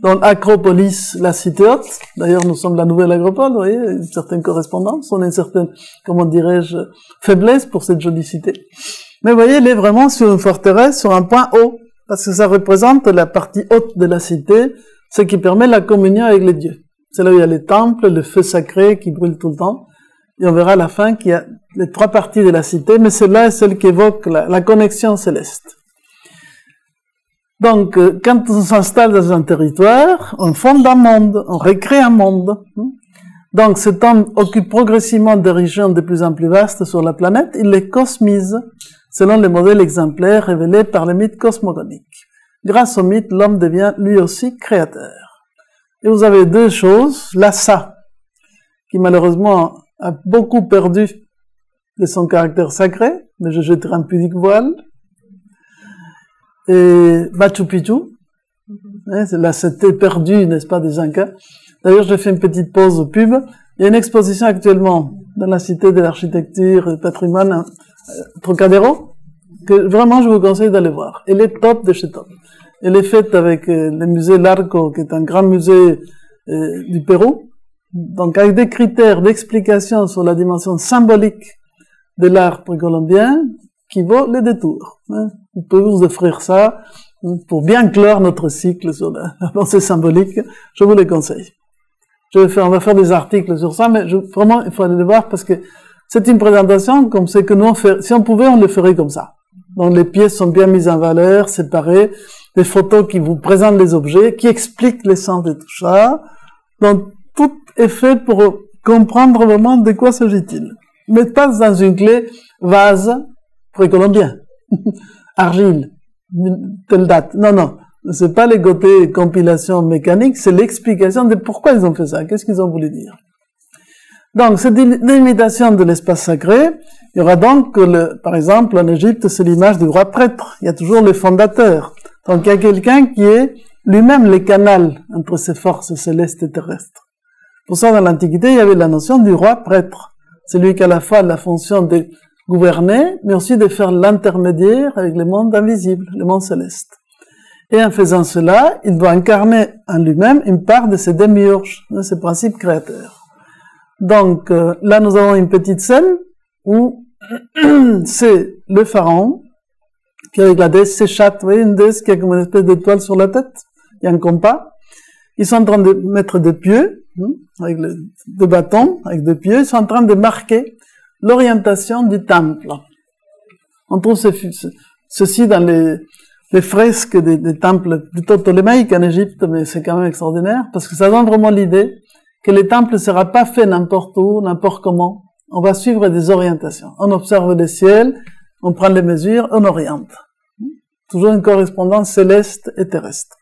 Donc Acropolis, la cité haute. D'ailleurs, nous sommes la nouvelle Acropole, vous voyez, une certaine correspondance, on a une certaine, comment dirais-je, faiblesse pour cette jolie cité. Mais vous voyez, elle est vraiment sur une forteresse, sur un point haut, parce que ça représente la partie haute de la cité, ce qui permet la communion avec les dieux. C'est là où il y a les temples, le feu sacré qui brûle tout le temps, et on verra à la fin qu'il y a les 3 parties de la cité, mais celle-là est celle qui évoque la connexion céleste. Donc, quand on s'installe dans un territoire, on fonde un monde, on recrée un monde. Donc, cet homme occupe progressivement des régions de plus en plus vastes sur la planète, il les cosmise. selon les modèles exemplaires révélés par le mythe cosmogonique. Grâce au mythe, l'homme devient lui aussi créateur. Et vous avez deux choses, Lhasa, qui malheureusement a beaucoup perdu de son caractère sacré, mais je jetterai un pudique voile, et Machu Picchu, la cité perdue, n'est-ce pas, des Incas. D'ailleurs, je fais une petite pause pub. Il y a une exposition actuellement dans la Cité de l'Architecture et du Patrimoine, Trocadéro, que vraiment je vous conseille d'aller voir. Elle est top de chez top. Elle est faite avec le musée Larco, qui est un grand musée du Pérou, donc avec des critères d'explication sur la dimension symbolique de l'art précolombien qui vaut le détour. Vous pouvez vous offrir ça pour bien clore notre cycle sur la pensée symbolique. Je vous les conseille. On va faire des articles sur ça, mais vraiment, il faut aller le voir parce que c'est une présentation comme c'est que nous on fait. Si on pouvait, on le ferait comme ça. Donc les pièces sont bien mises en valeur, séparées, des photos qui vous présentent les objets, qui expliquent l'essence de tout ça. Donc tout est fait pour comprendre vraiment de quoi s'agit-il. Mais pas dans une clé vase précolombien, argile, telle date. Non, non. C'est pas les côtés compilation mécanique, c'est l'explication de pourquoi ils ont fait ça, qu'est-ce qu'ils ont voulu dire. Donc, cette délimitation de l'espace sacré, il y aura donc, par exemple, en Égypte, c'est l'image du roi prêtre. Il y a toujours le fondateur. Donc, il y a quelqu'un qui est lui-même le canal entre ces forces célestes et terrestres. Pour ça, dans l'Antiquité, il y avait la notion du roi prêtre. C'est lui qui a à la fois la fonction de gouverner, mais aussi de faire l'intermédiaire avec le monde invisible, le monde céleste. Et en faisant cela, il doit incarner en lui-même une part de ses démiurges, de ses principes créateurs. Donc, là, nous avons une petite scène où c'est le pharaon qui, avec la déesse Séchat, vous voyez, une déesse qui a comme une espèce d'étoile sur la tête, il y a un compas. Ils sont en train de mettre des pieux, avec deux bâtons, avec deux pieux, ils sont en train de marquer l'orientation du temple. On trouve ceci dans les fresques des temples plutôt ptolémaïques en Égypte, mais c'est quand même extraordinaire, parce que ça donne vraiment l'idée que le temple ne sera pas fait n'importe où, n'importe comment. On va suivre des orientations. On observe le ciel, on prend les mesures, on oriente. Toujours une correspondance céleste et terrestre.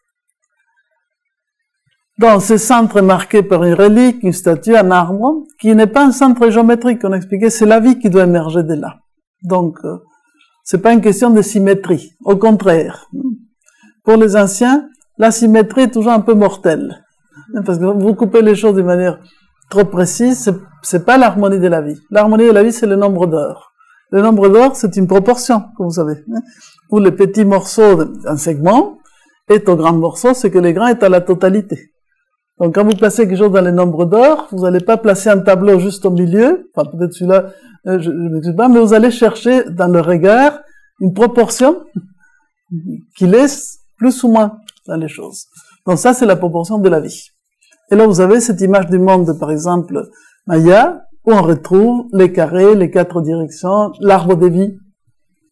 Donc, ce centre est marqué par une relique, une statue, un arbre, qui n'est pas un centre géométrique, on a expliqué, c'est la vie qui doit émerger de là. Donc, c'est pas une question de symétrie. Au contraire. Pour les anciens, la symétrie est toujours un peu mortelle. Parce que vous coupez les choses de manière trop précise, c'est pas l'harmonie de la vie. L'harmonie de la vie, c'est le nombre d'or. Le nombre d'or, c'est une proportion, comme vous savez. Où le petit morceau d'un segment est au grand morceau, c'est que le grand est à la totalité. Donc, quand vous placez quelque chose dans le nombre d'or, vous n'allez pas placer un tableau juste au milieu, enfin, peut-être celui-là, je ne m'excuse pas, mais vous allez chercher dans le regard une proportion qui laisse plus ou moins dans les choses. Donc ça, c'est la proportion de la vie. Et là, vous avez cette image du monde, par exemple, Maya, où on retrouve les carrés, les quatre directions, l'arbre de vie,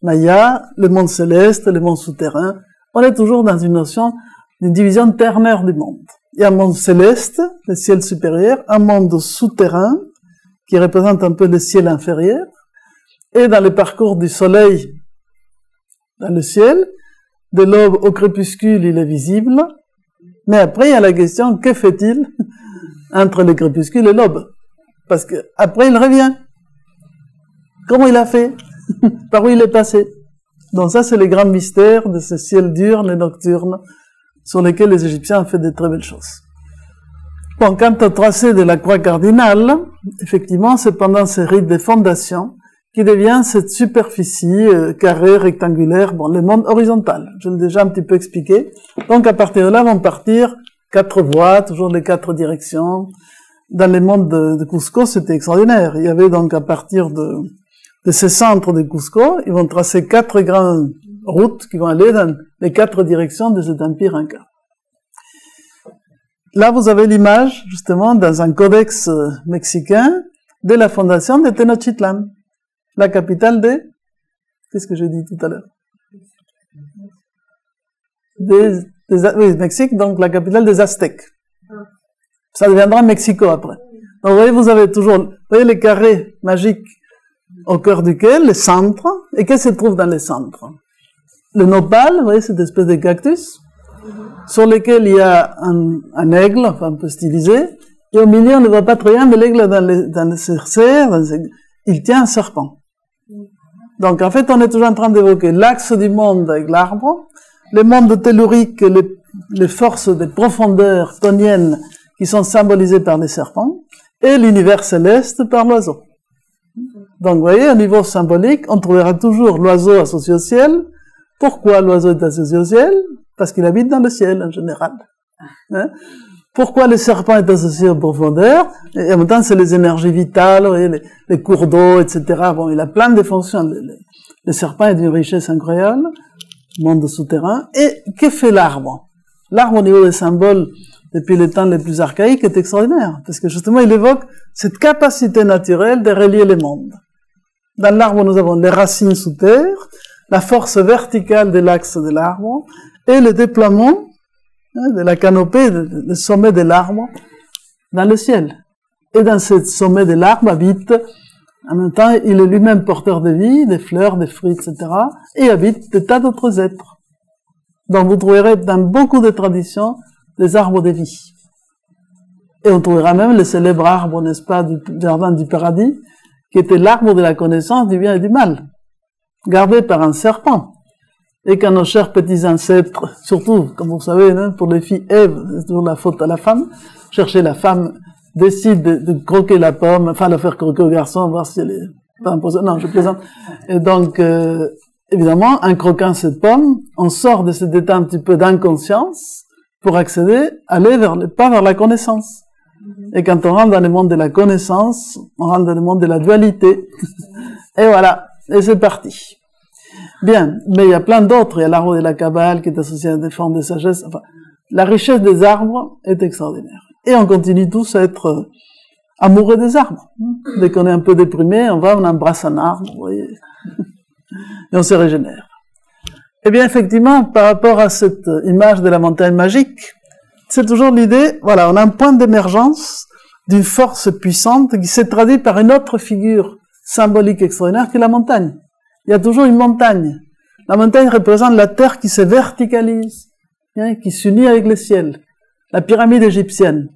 Maya, le monde céleste, le monde souterrain. On est toujours dans une notion d'une division ternaire du monde. Il y a un monde céleste, le ciel supérieur, un monde souterrain, qui représente un peu le ciel inférieur, et dans le parcours du soleil dans le ciel, de l'aube au crépuscule, il est visible, mais après il y a la question, que fait-il entre le crépuscule et l'aube? Parce que après il revient. Comment il a fait? Par où il est passé? Donc ça, c'est les grands mystères de ce ciel diurne et nocturne, sur lesquels les Égyptiens ont fait de très belles choses. Bon, quant au tracé de la croix cardinale, effectivement, c'est pendant ces rites de fondation qui devient cette superficie carrée, rectangulaire, bon, le monde horizontal. Je l'ai déjà un petit peu expliqué. Donc, à partir de là, vont partir 4 voies, toujours les 4 directions. Dans les mondes de Cusco, c'était extraordinaire. Il y avait donc, à partir de ces centres de Cusco, ils vont tracer 4 grandes routes qui vont aller dans les 4 directions de cet empire inca. Là, vous avez l'image, justement, dans un codex mexicain, de la fondation de Tenochtitlan, la capitale qu'est-ce que j'ai dit tout à l'heure? Oui, Mexique, donc la capitale des Aztèques. Ça deviendra Mexico après. Donc, vous voyez, vous avez toujours, vous voyez les carrés magiques au cœur duquel, les centres, et qu'est-ce qui se trouve dans les centres? Le nopal, vous voyez, cette espèce de cactus, sur lequel il y a un aigle, enfin un peu stylisé, et au milieu on ne voit pas très bien, mais l'aigle dans le cerceau, il tient un serpent. Donc en fait on est toujours en train d'évoquer l'axe du monde avec l'arbre, le monde tellurique, les forces de profondeur toniennes qui sont symbolisées par les serpents, et l'univers céleste par l'oiseau. Donc vous voyez, au niveau symbolique, on trouvera toujours l'oiseau associé au ciel. Pourquoi l'oiseau est associé au ciel? Parce qu'il habite dans le ciel en général. Hein? Pourquoi le serpent est associé aux profondeurs? Et en même temps, c'est les énergies vitales, vous voyez, les cours d'eau, etc. Bon, il a plein de fonctions. Le serpent est d'une richesse incroyable, monde souterrain. Et que fait l'arbre? L'arbre, au niveau des symboles, depuis les temps les plus archaïques, est extraordinaire. Parce que justement, il évoque cette capacité naturelle de relier les mondes. Dans l'arbre, nous avons les racines sous terre, la force verticale de l'axe de l'arbre, et le déploiement de la canopée, le sommet de l'arbre dans le ciel. Et dans ce sommet de l'arbre habite, en même temps, il est lui-même porteur de vie, des fleurs, des fruits, etc. Et habite des tas d'autres êtres. Donc vous trouverez dans beaucoup de traditions des arbres de vie. Et on trouvera même le célèbre arbre, n'est-ce pas, du jardin du paradis, qui était l'arbre de la connaissance du bien et du mal, gardé par un serpent. Et quand nos chers petits ancêtres, surtout, comme vous savez, hein, pour les filles Ève, c'est toujours la faute à la femme, chercher la femme, décide de croquer la pomme, enfin la faire croquer au garçon, voir si elle est pas imposée. Non, je plaisante. Et donc, évidemment, en croquant cette pomme, on sort de cet état un petit peu d'inconscience pour accéder, aller pas vers la connaissance. Et quand on rentre dans le monde de la connaissance, on rentre dans le monde de la dualité. Et voilà, et c'est parti. Bien, mais il y a plein d'autres. Il y a l'arbre de la Kabbale qui est associé à des formes de sagesse. Enfin, la richesse des arbres est extraordinaire. Et on continue tous à être amoureux des arbres. Dès qu'on est un peu déprimé, on embrasse un arbre, vous voyez. Et on se régénère. Eh bien, effectivement, par rapport à cette image de la montagne magique, c'est toujours l'idée, voilà, on a un point d'émergence d'une force puissante qui s'est traduite par une autre figure symbolique extraordinaire qui est la montagne. Il y a toujours une montagne. La montagne représente la terre qui se verticalise, hein, qui s'unit avec le ciel. La pyramide égyptienne.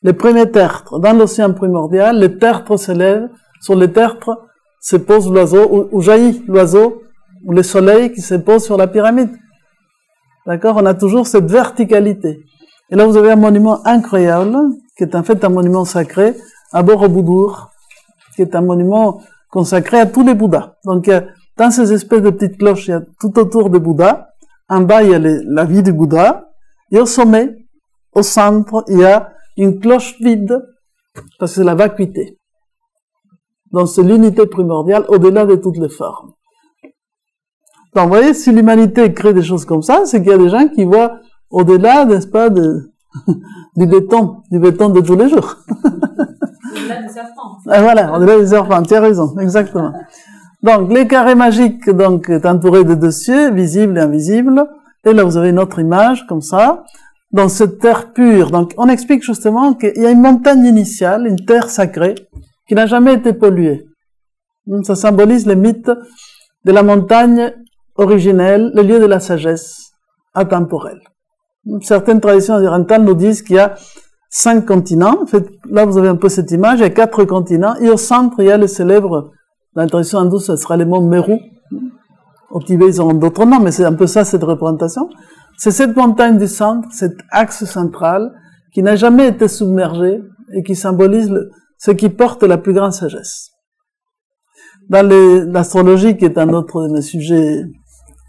Les premiers tertres, dans l'océan primordial, les tertres se lèvent, sur les tertres se pose l'oiseau, ou jaillit l'oiseau, ou le soleil qui se pose sur la pyramide. D'accord? On a toujours cette verticalité. Et là, vous avez un monument incroyable, qui est en fait un monument sacré, à Borobudur, qui est un monument consacré à tous les Bouddhas. Donc, dans ces espèces de petites cloches, il y a tout autour des Bouddhas. En bas, il y a la vie du Bouddha. Et au sommet, au centre, il y a une cloche vide, parce que c'est la vacuité. Donc, c'est l'unité primordiale au-delà de toutes les formes. Donc, vous voyez, si l'humanité crée des choses comme ça, c'est qu'il y a des gens qui voient au-delà, n'est-ce pas, du béton de tous les jours. Au-delà des serpents. Ah, voilà, au-delà des serpents, tu as raison, exactement. Donc, les carrés magiques, donc, est entouré de deux cieux, visibles et invisibles. Et là, vous avez une autre image, comme ça. Dans cette terre pure. Donc, on explique justement qu'il y a une montagne initiale, une terre sacrée, qui n'a jamais été polluée. Donc, ça symbolise le mythe de la montagne originelle, le lieu de la sagesse atemporelle. Certaines traditions orientales nous disent qu'il y a 5 continents. En fait, là, vous avez un peu cette image. Il y a 4 continents. Et au centre, il y a le célèbre, dans la tradition hindoue, ce sera les monts Meru. Au Tibet, ils auront d'autres noms, mais c'est un peu ça, cette représentation. C'est cette montagne du centre, cet axe central, qui n'a jamais été submergé et qui symbolise ce qui porte la plus grande sagesse. Dans l'astrologie, qui est un autre de mes sujets,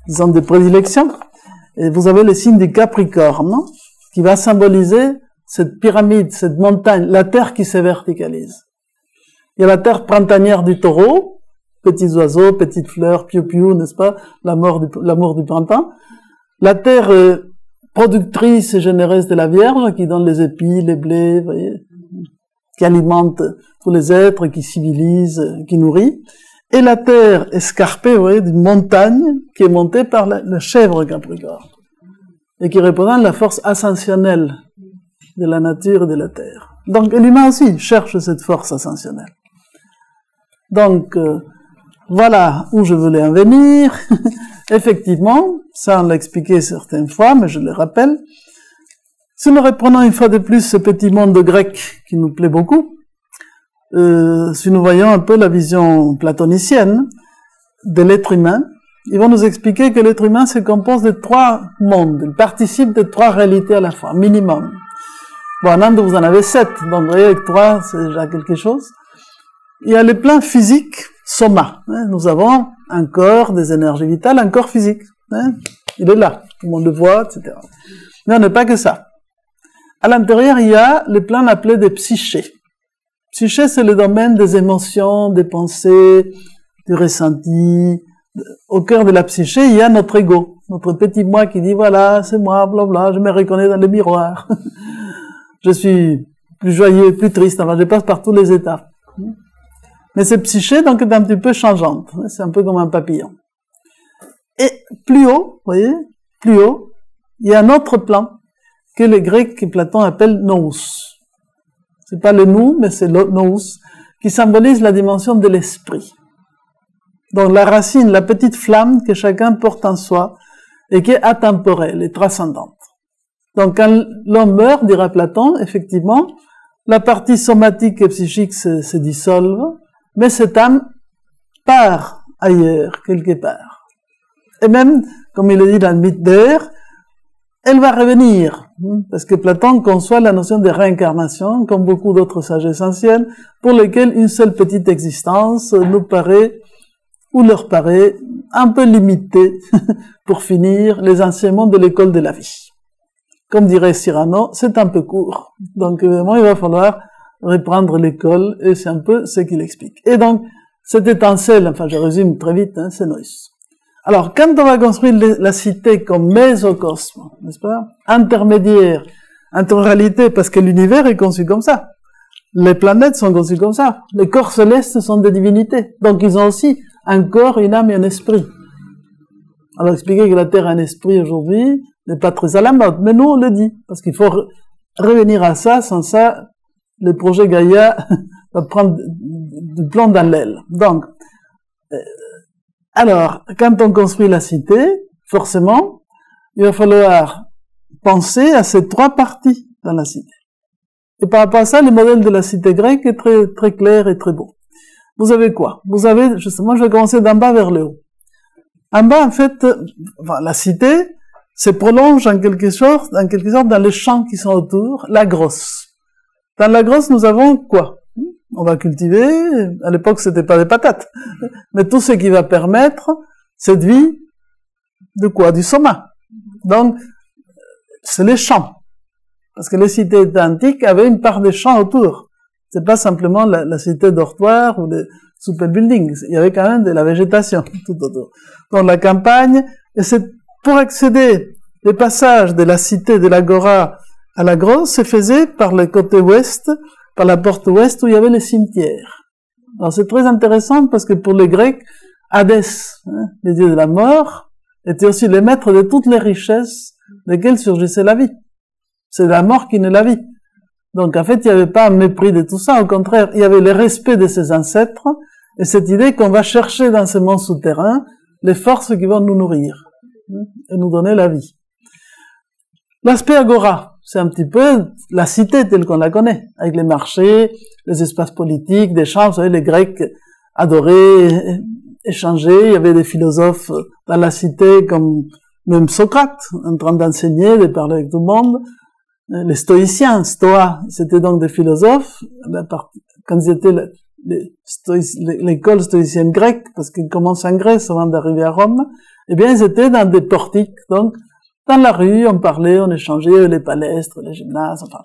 disons, de prédilection, et vous avez le signe du Capricorne, qui va symboliser cette pyramide, cette montagne, la terre qui se verticalise. Il y a la terre printanière du Taureau, petits oiseaux, petites fleurs, piou-piou, n'est-ce pas, l'amour du printemps. La terre productrice et généreuse de la Vierge, qui donne les épis, les blés, vous voyez, qui alimente tous les êtres, qui civilise, qui nourrit. Et la terre escarpée, vous voyez, d'une montagne qui est montée par la chèvre Capricorne, et qui représente la force ascensionnelle de la nature et de la terre. Donc l'humain aussi cherche cette force ascensionnelle. Donc, voilà où je voulais en venir. Effectivement, ça on l'a expliqué certaines fois, mais je le rappelle. Si nous reprenons une fois de plus ce petit monde grec qui nous plaît beaucoup, si nous voyons un peu la vision platonicienne de l'être humain, ils vont nous expliquer que l'être humain se compose de 3 mondes, il participe de 3 réalités à la fois, minimum. Bon, en Inde, vous en avez 7, donc vous voyez, avec 3, c'est déjà quelque chose. Il y a le plan physique, soma. Nous avons un corps, des énergies vitales, un corps physique. Il est là, tout le monde le voit, etc. Mais on n'est pas que ça. À l'intérieur, il y a le plan appelé des psychés. Psyché, c'est le domaine des émotions, des pensées, du ressenti. Au cœur de la psyché, il y a notre ego, notre petit moi qui dit, voilà, c'est moi, blablabla, je me reconnais dans le miroir. Je suis plus joyeux, plus triste, enfin, je passe par tous les états. Mais cette psyché, donc, est un petit peu changeante. C'est un peu comme un papillon. Et plus haut, vous voyez, plus haut, il y a un autre plan que les Grecs et Platon appellent nous. C'est pas le nous, mais c'est le nous, qui symbolise la dimension de l'esprit. Donc la racine, la petite flamme que chacun porte en soi et qui est atemporelle et transcendante. Donc quand l'homme meurt, dira Platon, effectivement, la partie somatique et psychique se dissolve, mais cette âme part ailleurs, quelque part. Et même, comme il le dit dans le mythe d'Air, elle va revenir, parce que Platon conçoit la notion de réincarnation, comme beaucoup d'autres sages essentiels, pour lesquels une seule petite existence nous paraît, ou leur paraît, un peu limitée pour finir les enseignements de l'école de la vie. Comme dirait Cyrano, c'est un peu court. Donc, vraiment, il va falloir reprendre l'école, et c'est un peu ce qu'il explique. Et donc, cette étincelle, enfin, je résume très vite, c'est Nous. Alors, quand on va construire la cité comme mésocosme, n'est-ce pas, intermédiaire entre réalité, parce que l'univers est conçu comme ça. Les planètes sont conçues comme ça. Les corps célestes sont des divinités. Donc, ils ont aussi un corps, une âme et un esprit. Alors, expliquer que la Terre a un esprit aujourd'hui n'est pas très à la mode, mais nous, on le dit, parce qu'il faut revenir à ça, sans ça, le projet Gaïa va prendre du plomb dans l'aile. Donc, alors, quand on construit la cité, forcément, il va falloir penser à ces 3 parties dans la cité. Et par rapport à ça, le modèle de la cité grecque est très, très clair et très beau. Vous avez quoi? Vous avez, justement, je vais commencer d'en bas vers le haut. En bas, en fait, enfin, la cité se prolonge en quelque sorte dans les champs qui sont autour, la grosse. Dans la grosse, nous avons quoi? On va cultiver, à l'époque c'était pas des patates, mais tout ce qui va permettre cette vie de quoi? Du soma. Donc, c'est les champs. Parce que les cités antiques avaient une part des champs autour. C'est pas simplement la cité dortoir ou des super buildings. Il y avait quand même de la végétation tout autour. Donc la campagne, et c'est pour accéder, les passages de la cité de l'Agora à la grosse se faisaient par le côté ouest, par la porte ouest où il y avait les cimetières. Alors c'est très intéressant parce que pour les Grecs, Hadès, les dieux de la mort, était aussi le maître de toutes les richesses desquelles surgissait la vie. C'est la mort qui naît la vie. Donc en fait, il n'y avait pas un mépris de tout ça, au contraire, il y avait le respect de ses ancêtres et cette idée qu'on va chercher dans ce monde souterrain les forces qui vont nous nourrir et nous donner la vie. L'aspect agora, c'est un petit peu la cité telle qu'on la connaît, avec les marchés, les espaces politiques, des champs. Vous savez, les Grecs adoraient échanger. Il y avait des philosophes dans la cité comme même Socrate, en train d'enseigner, de parler avec tout le monde. Les stoïciens, stoa, c'était donc des philosophes, quand ils étaient l'école stoïcienne grecque, parce qu'ils commencent en Grèce avant d'arriver à Rome, eh bien, ils étaient dans des portiques, donc, dans la rue, on parlait, on échangeait, les palestres, les gymnases, enfin.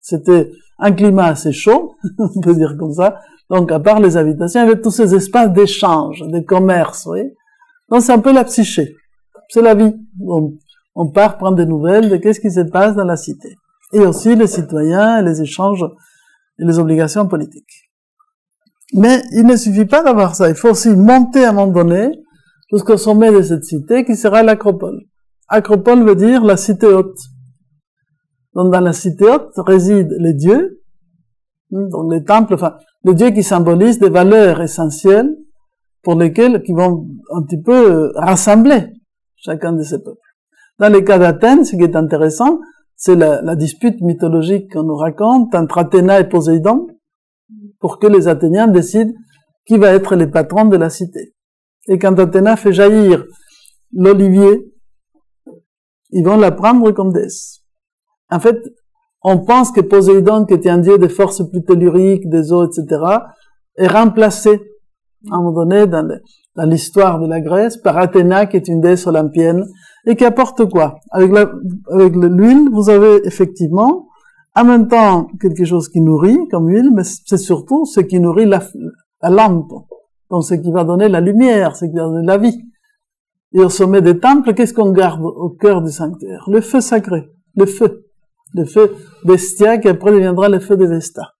C'était un climat assez chaud, on peut dire comme ça. Donc, à part les habitations, il y avait tous ces espaces d'échange, de commerce, vous voyez. Donc, c'est un peu la psyché. C'est la vie. On part prendre des nouvelles de qu'est-ce qui se passe dans la cité. Et aussi les citoyens, les échanges et les obligations politiques. Mais il ne suffit pas d'avoir ça. Il faut aussi monter à un moment donné jusqu'au sommet de cette cité qui sera l'acropole. Acropole veut dire la cité haute. Donc dans la cité haute résident les dieux, donc les temples, enfin les dieux qui symbolisent des valeurs essentielles pour lesquels, qui vont un petit peu rassembler chacun de ces peuples. Dans les cas d'Athènes, ce qui est intéressant, c'est la dispute mythologique qu'on nous raconte entre Athéna et Poséidon, pour que les Athéniens décident qui va être les patrons de la cité. Et quand Athéna fait jaillir l'olivier, ils vont la prendre comme déesse. En fait, on pense que Poséidon, qui était un dieu des forces plus telluriques, des eaux, etc., est remplacé, à un moment donné, dans l'histoire de la Grèce, par Athéna, qui est une déesse olympienne, et qui apporte quoi? Avec l'huile, vous avez effectivement, en même temps, quelque chose qui nourrit, comme huile, mais c'est surtout ce qui nourrit la lampe. Donc, ce qui va donner la lumière, ce qui va donner la vie. Et au sommet des temples, qu'est-ce qu'on garde au cœur du sanctuaire? Le feu sacré. Le feu d'Hestia, qui après deviendra le feu de Vesta.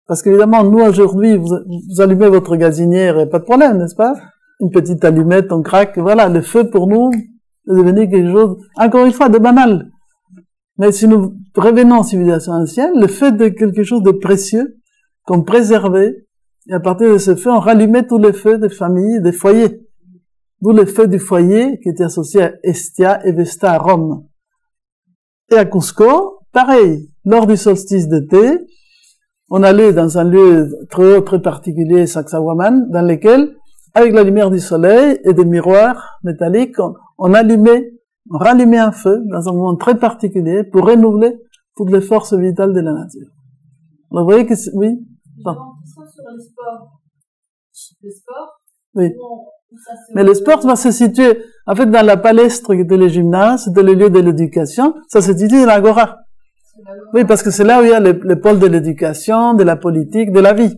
Parce qu'évidemment, nous, aujourd'hui, vous allumez votre gazinière et pas de problème, n'est-ce pas? Une petite allumette, on craque, voilà, le feu pour nous est devenu quelque chose, encore une fois, de banal. Mais si nous revenons en civilisation ancienne, le feu de quelque chose de précieux, qu'on préservait, et à partir de ce feu, on rallumait tous les feux des familles, des foyers. D'où le feu du foyer, qui était associé à Hestia et Vesta à Rome. Et à Cusco, pareil, lors du solstice d'été, on allait dans un lieu très haut, très particulier, Sacsayhuaman, dans lequel, avec la lumière du soleil et des miroirs métalliques, on rallumait un feu dans un moment très particulier pour renouveler toutes les forces vitales de la nature. Alors, vous voyez que oui? Sur le sport. Le sport? Oui. Mais le sport va se situer, en fait, dans la palestre qui était le gymnase, c'était le lieu de l'éducation, ça se situe dans l'agora. Oui, parce que c'est là où il y a le pôle de l'éducation, de la politique, de la vie.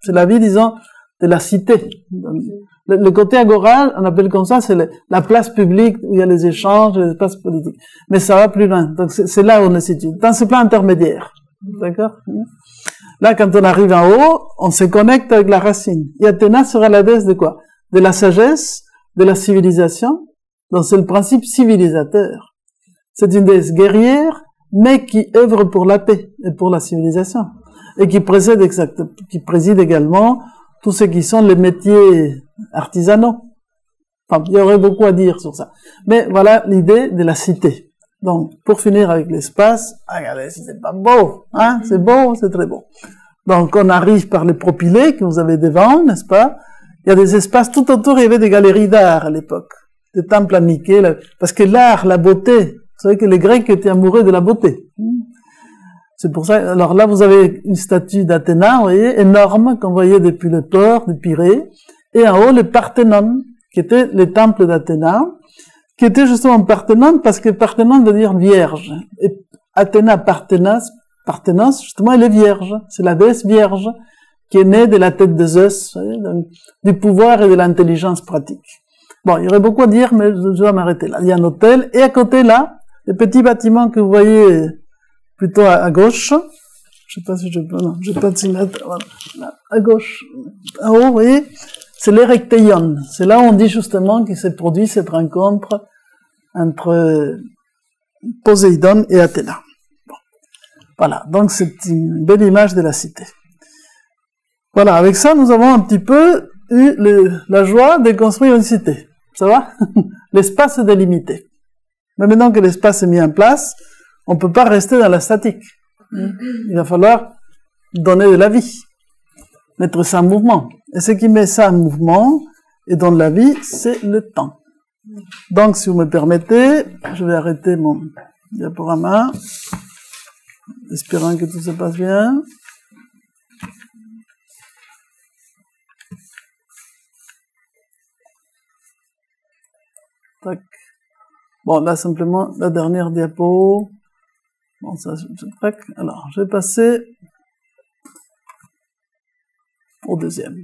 C'est la vie, disons, de la cité. Le côté agora, on appelle comme ça, c'est la place publique où il y a les échanges, les espaces politiques. Mais ça va plus loin. Donc c'est là où on se situe, dans ce plan intermédiaire. D'accord? Là, quand on arrive en haut, on se connecte avec la racine. Et Athéna sera la déesse de quoi? De la sagesse, de la civilisation. Donc c'est le principe civilisateur. C'est une déesse guerrière, mais qui œuvre pour la paix et pour la civilisation. Et qui préside également tous ceux qui sont les métiers artisanaux. Enfin, il y aurait beaucoup à dire sur ça. Mais voilà l'idée de la cité. Donc, pour finir avec l'espace, regardez, c'est pas beau, hein? C'est beau, c'est très beau. Donc, on arrive par les propylées que vous avez devant, n'est-ce pas? Il y a des espaces tout autour, il y avait des galeries d'art à l'époque. Des temples à Mickey, parce que l'art, la beauté, vous savez que les Grecs étaient amoureux de la beauté. C'est pour ça, alors là, vous avez une statue d'Athéna, vous voyez, énorme, qu'on voyait depuis le port, du Pirée, et en haut, le Parthénon, qui était le temple d'Athéna, qui était justement Parthénon, parce que Parthénon veut dire vierge. Et Athéna, Parthénos, justement, elle est vierge. C'est la déesse vierge, qui est née de la tête de Zeus, vous voyez, du pouvoir et de l'intelligence pratique. Bon, il y aurait beaucoup à dire, mais je vais m'arrêter là. Il y a un hôtel, et à côté là, le petit bâtiment que vous voyez plutôt à gauche, je sais pas si je peux, non, j'ai pas de signal, voilà, là, à gauche, en haut, vous voyez, c'est l'Erecteion. C'est là où on dit justement qu'il s'est produit cette rencontre entre Poséidon et Athéna. Bon. Voilà, donc c'est une belle image de la cité. Voilà, avec ça, nous avons un petit peu eu la joie de construire une cité. Ça va? L'espace est délimité. Mais maintenant que l'espace est mis en place, on ne peut pas rester dans la statique. Il va falloir donner de la vie, mettre ça en mouvement. Et ce qui met ça en mouvement et donne la vie, c'est le temps. Donc, si vous me permettez, je vais arrêter mon diaporama, espérant que tout se passe bien. Tac. Bon, là, simplement, la dernière diapo. Bon, ça, tac. Alors, je vais passer au deuxième.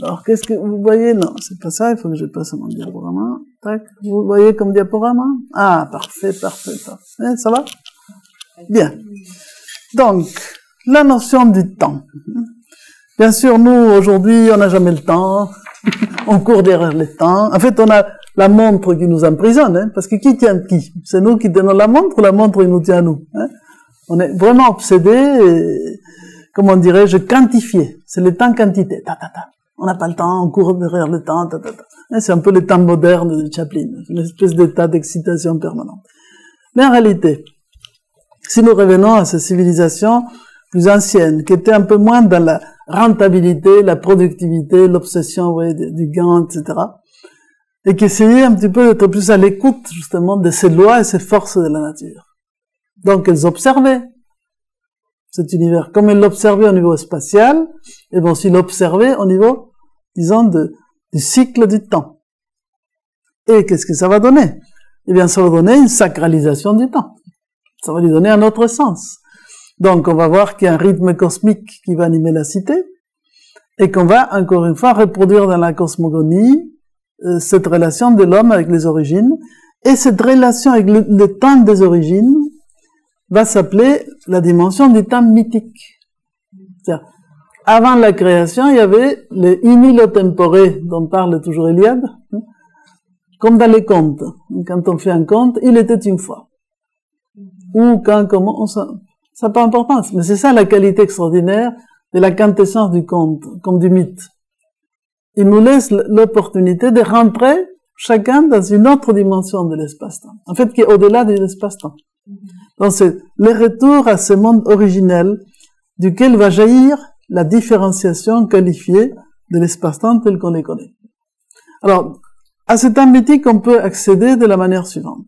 Alors, qu'est-ce que vous voyez? Non, c'est pas ça, il faut que je passe à mon diaporama. Tac. Vous voyez comme diaporama? Ah, parfait, parfait, parfait. Ça va? Bien. Donc, la notion du temps. Bien sûr, nous, aujourd'hui, on n'a jamais le temps. On court derrière le temps. En fait, on a la montre qui nous emprisonne, hein, parce que qui tient qui? C'est nous qui tenons la montre ou la montre qui nous tient à nous, hein? On est vraiment obsédé, comment dirais-je, quantifié. C'est le temps quantité. On n'a pas le temps, on court derrière le temps, C'est un peu le temps moderne de Chaplin. Une espèce d'état d'excitation permanente. Mais en réalité, si nous revenons à ces civilisations plus anciennes, qui étaient un peu moins dans la rentabilité, la productivité, l'obsession, vous voyez, du gain, etc., et qui essayaient un petit peu d'être plus à l'écoute, justement, de ces lois et ces forces de la nature. Donc, elles observaient cet univers. Comme elles l'observaient au niveau spatial, elles vont aussi l'observer au niveau, disons, du cycle du temps. Et qu'est-ce que ça va donner? Eh bien, ça va donner une sacralisation du temps. Ça va lui donner un autre sens. Donc, on va voir qu'il y a un rythme cosmique qui va animer la cité, et qu'on va, encore une fois, reproduire dans la cosmogonie cette relation de l'homme avec les origines, et cette relation avec le temps des origines va s'appeler la dimension du temps mythique. C'est-à-dire, avant la création, il y avait les in illo tempore dont parle toujours Eliade, comme dans les contes. Quand on fait un conte, il était une fois. Ou quand, comment, ça n'a pas d'importance. Mais c'est ça la qualité extraordinaire de la quintessence du conte, comme du mythe. Il nous laisse l'opportunité de rentrer chacun dans une autre dimension de l'espace-temps. En fait, qui est au-delà de l'espace-temps. Donc c'est le retour à ce monde originel duquel va jaillir la différenciation qualifiée de l'espace-temps tel qu'on les connaît. Alors, à ce temps mythique, on peut accéder de la manière suivante.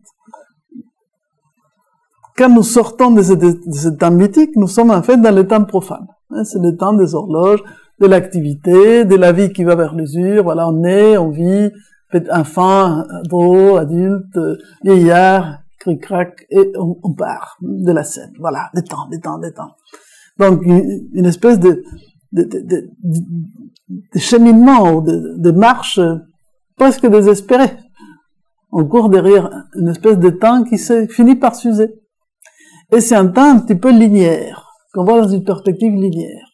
Quand nous sortons de ce temps mythique, nous sommes en fait dans le temps profane. C'est le temps des horloges, de l'activité, de la vie qui va vers l'usure. Voilà, on naît, on vit, enfant, ado, adulte, vieillard, cric-crac, et on part de la scène. Voilà, des temps. Donc, une espèce de cheminement, ou de marche presque désespérée. On court derrière une espèce de temps qui finit par s'user. Et c'est un temps un petit peu linéaire, qu'on voit dans une perspective linéaire.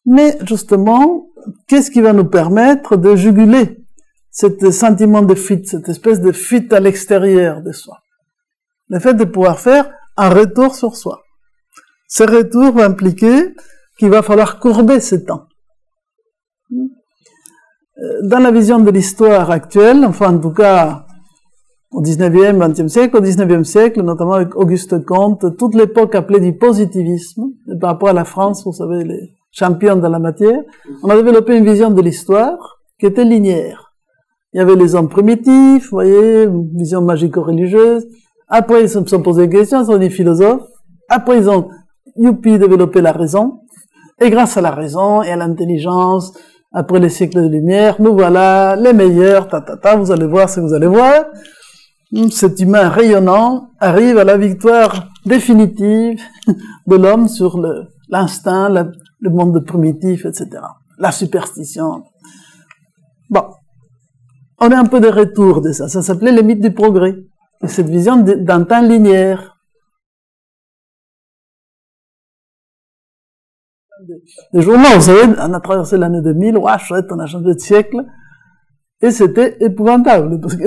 Mais, justement, qu'est-ce qui va nous permettre de juguler ce sentiment de fuite, cette espèce de fuite à l'extérieur de soi? Le fait de pouvoir faire un retour sur soi. Ce retour va impliquer qu'il va falloir courber ce temps. Dans la vision de l'histoire actuelle, enfin en tout cas au 19e, 20e siècle, au 19e siècle, notamment avec Auguste Comte, toute l'époque appelée du positivisme, par rapport à la France, vous savez, les champions dans la matière, on a développé une vision de l'histoire qui était linéaire. Il y avait les hommes primitifs, vous voyez, une vision magico-religieuse. Après, ils se sont posés des questions, ils sont des philosophes. Après, ils ont, développé la raison. Et grâce à la raison et à l'intelligence, après les siècles de lumière, nous voilà les meilleurs, vous allez voir ce que vous allez voir. Cet humain rayonnant arrive à la victoire définitive de l'homme sur l'instinct, le monde primitif, etc. La superstition. Bon. On est un peu de retour de ça. Ça s'appelait les mythes du progrès. Et cette vision d'un temps linéaire. Les journaux, vous savez, on a traversé l'année 2000, ouah, chouette, on a changé de siècle. Et c'était épouvantable. Parce que,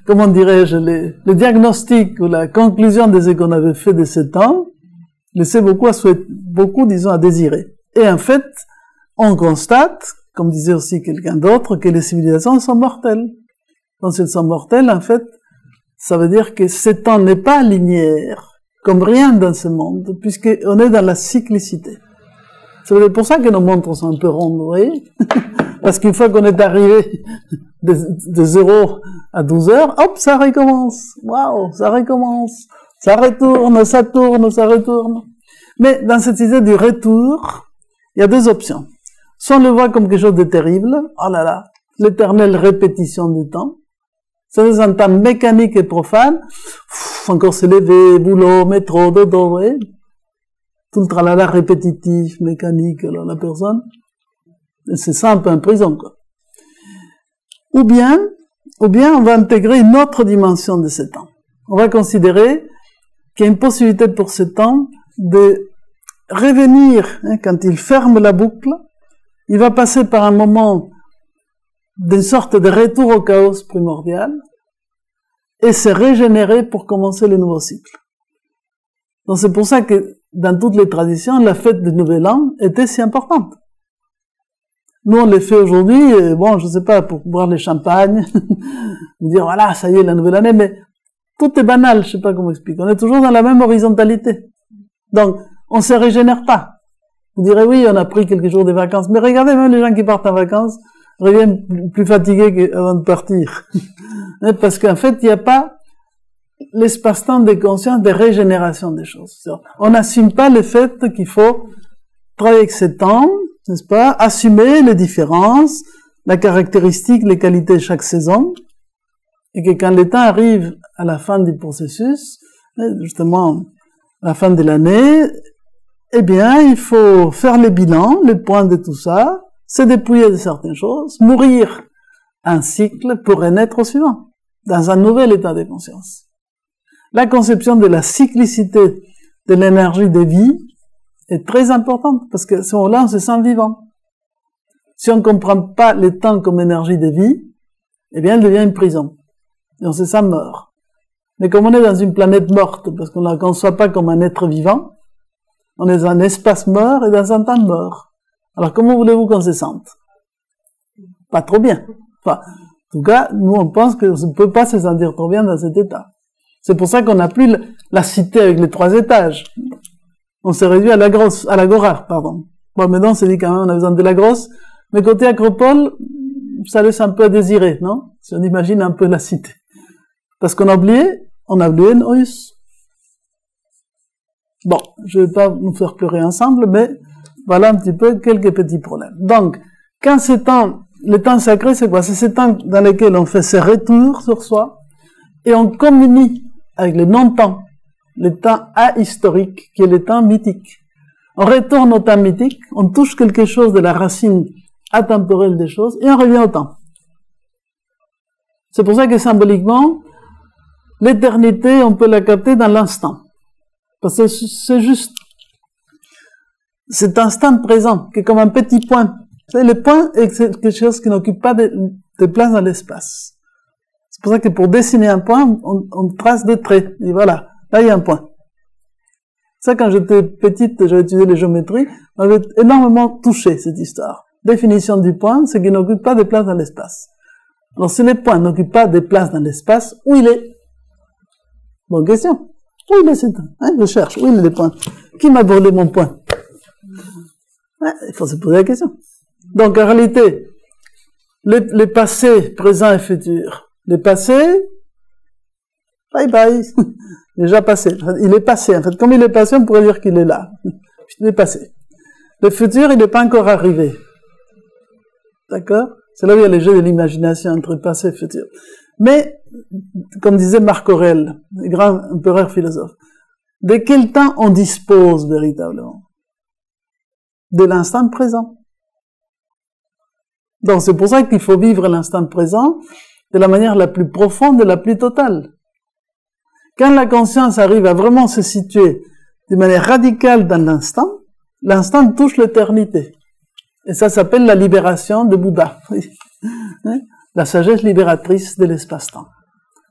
comment dirais-je, le diagnostic ou la conclusion de ce qu'on avait fait de ce temps laissait beaucoup, disons, à désirer. Et en fait, on constate, comme disait aussi quelqu'un d'autre, que les civilisations sont mortelles. Donc, si elles sont mortelles, en fait, ça veut dire que ce temps n'est pas linéaire, comme rien dans ce monde, puisqu'on est dans la cyclicité. C'est pour ça que nos montres sont un peu rondes, vous voyez? Parce qu'une fois qu'on est arrivé de 0 à 12 heures, hop, ça recommence. Waouh, ça recommence. Ça retourne, ça tourne, ça retourne. Mais dans cette idée du retour, il y a deux options. Soit on le voit comme quelque chose de terrible, oh là là, l'éternelle répétition du temps. C'est un temps mécanique et profane. Encore se lever, boulot, métro, dodo, vous voyez? Tout le tralala répétitif, mécanique, alors la personne, c'est ça un peu en prison, quoi. Ou bien, on va intégrer une autre dimension de ce temps. On va considérer qu'il y a une possibilité pour ce temps de revenir, quand il ferme la boucle, il va passer par un moment d'une sorte de retour au chaos primordial et se régénérer pour commencer le nouveau cycle. Donc c'est pour ça que dans toutes les traditions, la fête du Nouvel An était si importante. Nous, on les fait aujourd'hui, bon, je sais pas, pour boire les champagnes, dire voilà, ça y est, la nouvelle année, mais tout est banal, je sais pas comment expliquer. On est toujours dans la même horizontalité. Donc, on se régénère pas. Vous direz oui, on a pris quelques jours de vacances, mais regardez, même les gens qui partent en vacances reviennent plus fatigués qu'avant de partir. Parce qu'en fait, il n'y a pas l'espace-temps de conscience de régénération des choses. On n'assume pas le fait qu'il faut travailler avec ce temps, n'est-ce pas, assumer les différences, la caractéristique, les qualités de chaque saison, et que quand le temps arrive à la fin du processus, justement, à la fin de l'année, eh bien, il faut faire le bilan, le point de tout ça, se dépouiller de certaines choses, mourir un cycle pour renaître au suivant, dans un nouvel état de conscience. La conception de la cyclicité de l'énergie de vie est très importante, parce que à ce moment-là, on se sent vivant. Si on ne comprend pas le temps comme énergie de vie, eh bien, elle devient une prison. Et on se sent mort. Mais comme on est dans une planète morte, parce qu'on ne la conçoit pas comme un être vivant, on est dans un espace mort et dans un temps mort. Alors, comment voulez-vous qu'on se sente? Pas trop bien. Enfin, en tout cas, nous, on pense qu'on ne peut pas se sentir trop bien dans cet état. C'est pour ça qu'on n'a plus la cité avec les 3 étages. On s'est réduit à l'agora, pardon. Bon, maintenant, on s'est dit quand même, on a besoin de la grosse. Mais côté Acropole, ça laisse un peu à désirer, non? Si on imagine un peu la cité. Parce qu'on a oublié Noïs. Bon, je vais pas nous faire pleurer ensemble, mais voilà un petit peu quelques petits problèmes. Donc, quand le temps sacré, c'est quoi? C'est ce temps dans lequel on fait ses retours sur soi, et on communie avec le non-temps, le temps ahistorique, qui est le temps mythique. On retourne au temps mythique, on touche quelque chose de la racine atemporelle des choses, et on revient au temps. C'est pour ça que symboliquement, l'éternité, on peut la capter dans l'instant. Parce que c'est juste cet instant présent, qui est comme un petit point. Le point est quelque chose qui n'occupe pas de place dans l'espace. C'est pour ça que pour dessiner un point, on trace des traits. Et voilà, là il y a un point. Ça, quand j'étais petite, j'avais étudié les géométries, m'avait énormément touché cette histoire. Définition du point, c'est qu'il n'occupe pas de place dans l'espace. Alors si le point n'occupe pas de place dans l'espace, où il est? Bonne question. Où il est cet point? Je cherche, où il est le point? Qui m'a volé mon point? Il faut se poser la question. Donc en réalité, le passé, présent et futur. Le passé, bye bye, déjà passé. Il est passé, en fait. Comme il est passé, on pourrait dire qu'il est là. Il est passé. Le futur, il n'est pas encore arrivé. D'accord? C'est là où il y a les jeux de l'imagination entre passé et futur. Mais, comme disait Marc Aurèle, le grand empereur philosophe, de quel temps on dispose véritablement? De l'instant présent. Donc c'est pour ça qu'il faut vivre l'instant présent de la manière la plus profonde et la plus totale. Quand la conscience arrive à vraiment se situer de manière radicale dans l'instant, l'instant touche l'éternité. Et ça s'appelle la libération de Bouddha. La sagesse libératrice de l'espace-temps.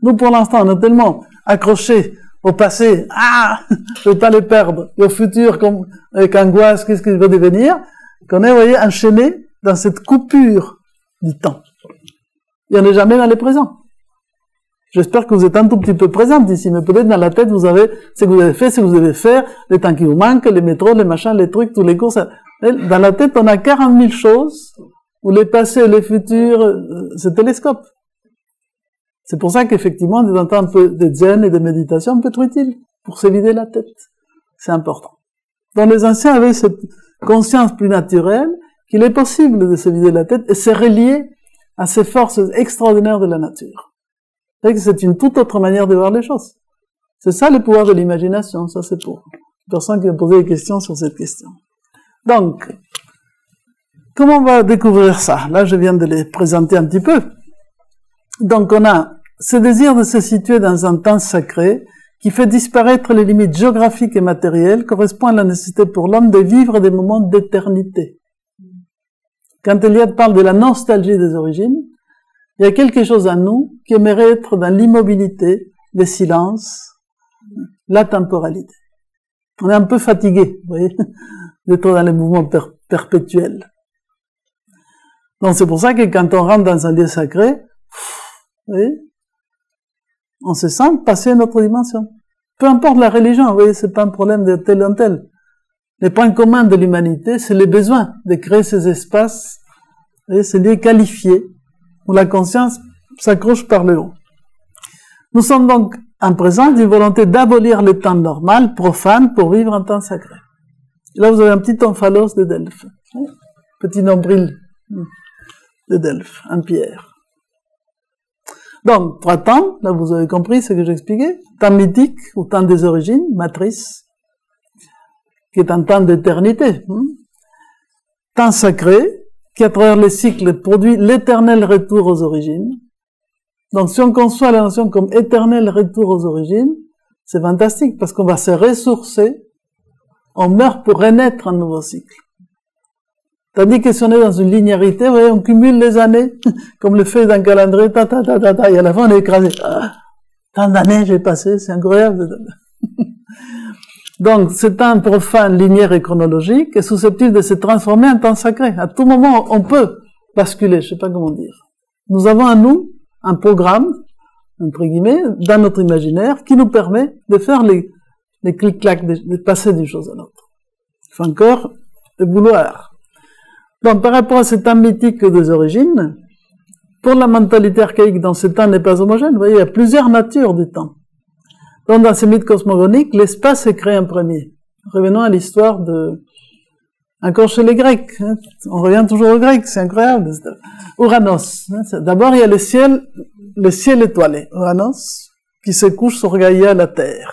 Nous, pour l'instant, on est tellement accrochés au passé, je ne veux pas les perdre, et au futur, avec angoisse, qu'est-ce qu'il va devenir, qu'on est, vous voyez, enchaîné dans cette coupure du temps. Et on n'est jamais dans le présent. J'espère que vous êtes un tout petit peu présents ici, mais peut-être dans la tête, vous avez ce que vous avez fait, ce que vous devez faire, les temps qui vous manquent, les métros, les machins, les trucs, tous les courses. Dans la tête, on a 40 000 choses où les passés et les futurs se télescopent. C'est pour ça qu'effectivement, des temps un peu de zen et de méditation peut être utile pour se vider la tête. C'est important. Donc les anciens avaient cette conscience plus naturelle qu'il est possible de se vider la tête et se relier à ces forces extraordinaires de la nature. C'est une toute autre manière de voir les choses. C'est ça le pouvoir de l'imagination. Ça, c'est pour les personnes qui ont posé des questions sur cette question. Donc, comment on va découvrir ça? Là, je viens de les présenter un petit peu. Donc, on a ce désir de se situer dans un temps sacré qui fait disparaître les limites géographiques et matérielles, correspond à la nécessité pour l'homme de vivre des moments d'éternité. Quand Eliade parle de la nostalgie des origines, il y a quelque chose en nous qui aimerait être dans l'immobilité, le silence, la temporalité. On est un peu fatigué, vous voyez, d'être dans les mouvements perpétuels. Donc c'est pour ça que quand on rentre dans un lieu sacré, vous voyez, on se sent passer à une autre dimension. Peu importe la religion, vous voyez, c'est pas un problème de tel ou tel. Les points communs de l'humanité, c'est le besoin de créer ces espaces, vous voyez, ces lieux qualifiés, où la conscience s'accroche par le haut. Nous sommes donc en présence d'une volonté d'abolir le temps normal, profane, pour vivre en temps sacré. Et là, vous avez un petit omphalos de Delphes, petit nombril de Delphes, en pierre. Donc, 3 temps, là vous avez compris ce que j'expliquais, temps mythique, ou temps des origines, matrice, qui est un temps d'éternité. Temps sacré, qui à travers les cycles produit l'éternel retour aux origines. Donc si on conçoit la notion comme éternel retour aux origines, c'est fantastique, parce qu'on va se ressourcer, on meurt pour renaître un nouveau cycle. Tandis que si on est dans une linéarité, vous voyez, on cumule les années, comme le fait d'un calendrier, et à la fin on est écrasé. Tant d'années j'ai passé, c'est incroyable. Donc, ce temps profane, linéaire et chronologique est susceptible de se transformer en temps sacré. À tout moment, on peut basculer, je sais pas comment dire. Nous avons en nous un programme, entre guillemets, dans notre imaginaire, qui nous permet de faire les clic-clacs, de passer d'une chose à l'autre. Il faut encore le vouloir. Donc, par rapport à ce temps mythique des origines, pour la mentalité archaïque, dans ce temps n'est pas homogène. Vous voyez, il y a plusieurs natures du temps. Donc, dans ces mythes cosmogoniques, l'espace est créé en premier. Revenons à l'histoire encore chez les Grecs. On revient toujours aux Grecs, c'est incroyable. Uranos. D'abord, il y a le ciel étoilé, Uranos, qui se couche sur Gaïa, la Terre.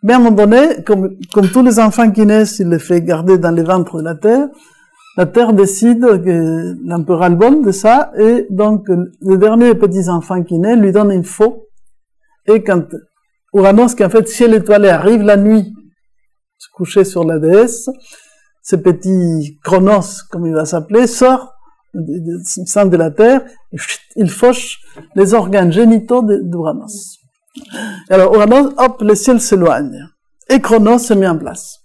Mais à un moment donné, comme tous les enfants qui naissent, il les fait garder dans les ventres de la Terre décide que l'empereur a le bon de ça, et donc le dernier petits enfants qui naît lui donne une faux, et quand Uranos, qui en fait ciel étoilé, arrive la nuit, se coucher sur la déesse, ce petit Chronos, comme il va s'appeler, sort du centre de la Terre, et il fauche les organes génitaux d'Uranos. Alors Uranos, hop, le ciel s'éloigne, et Chronos se met en place.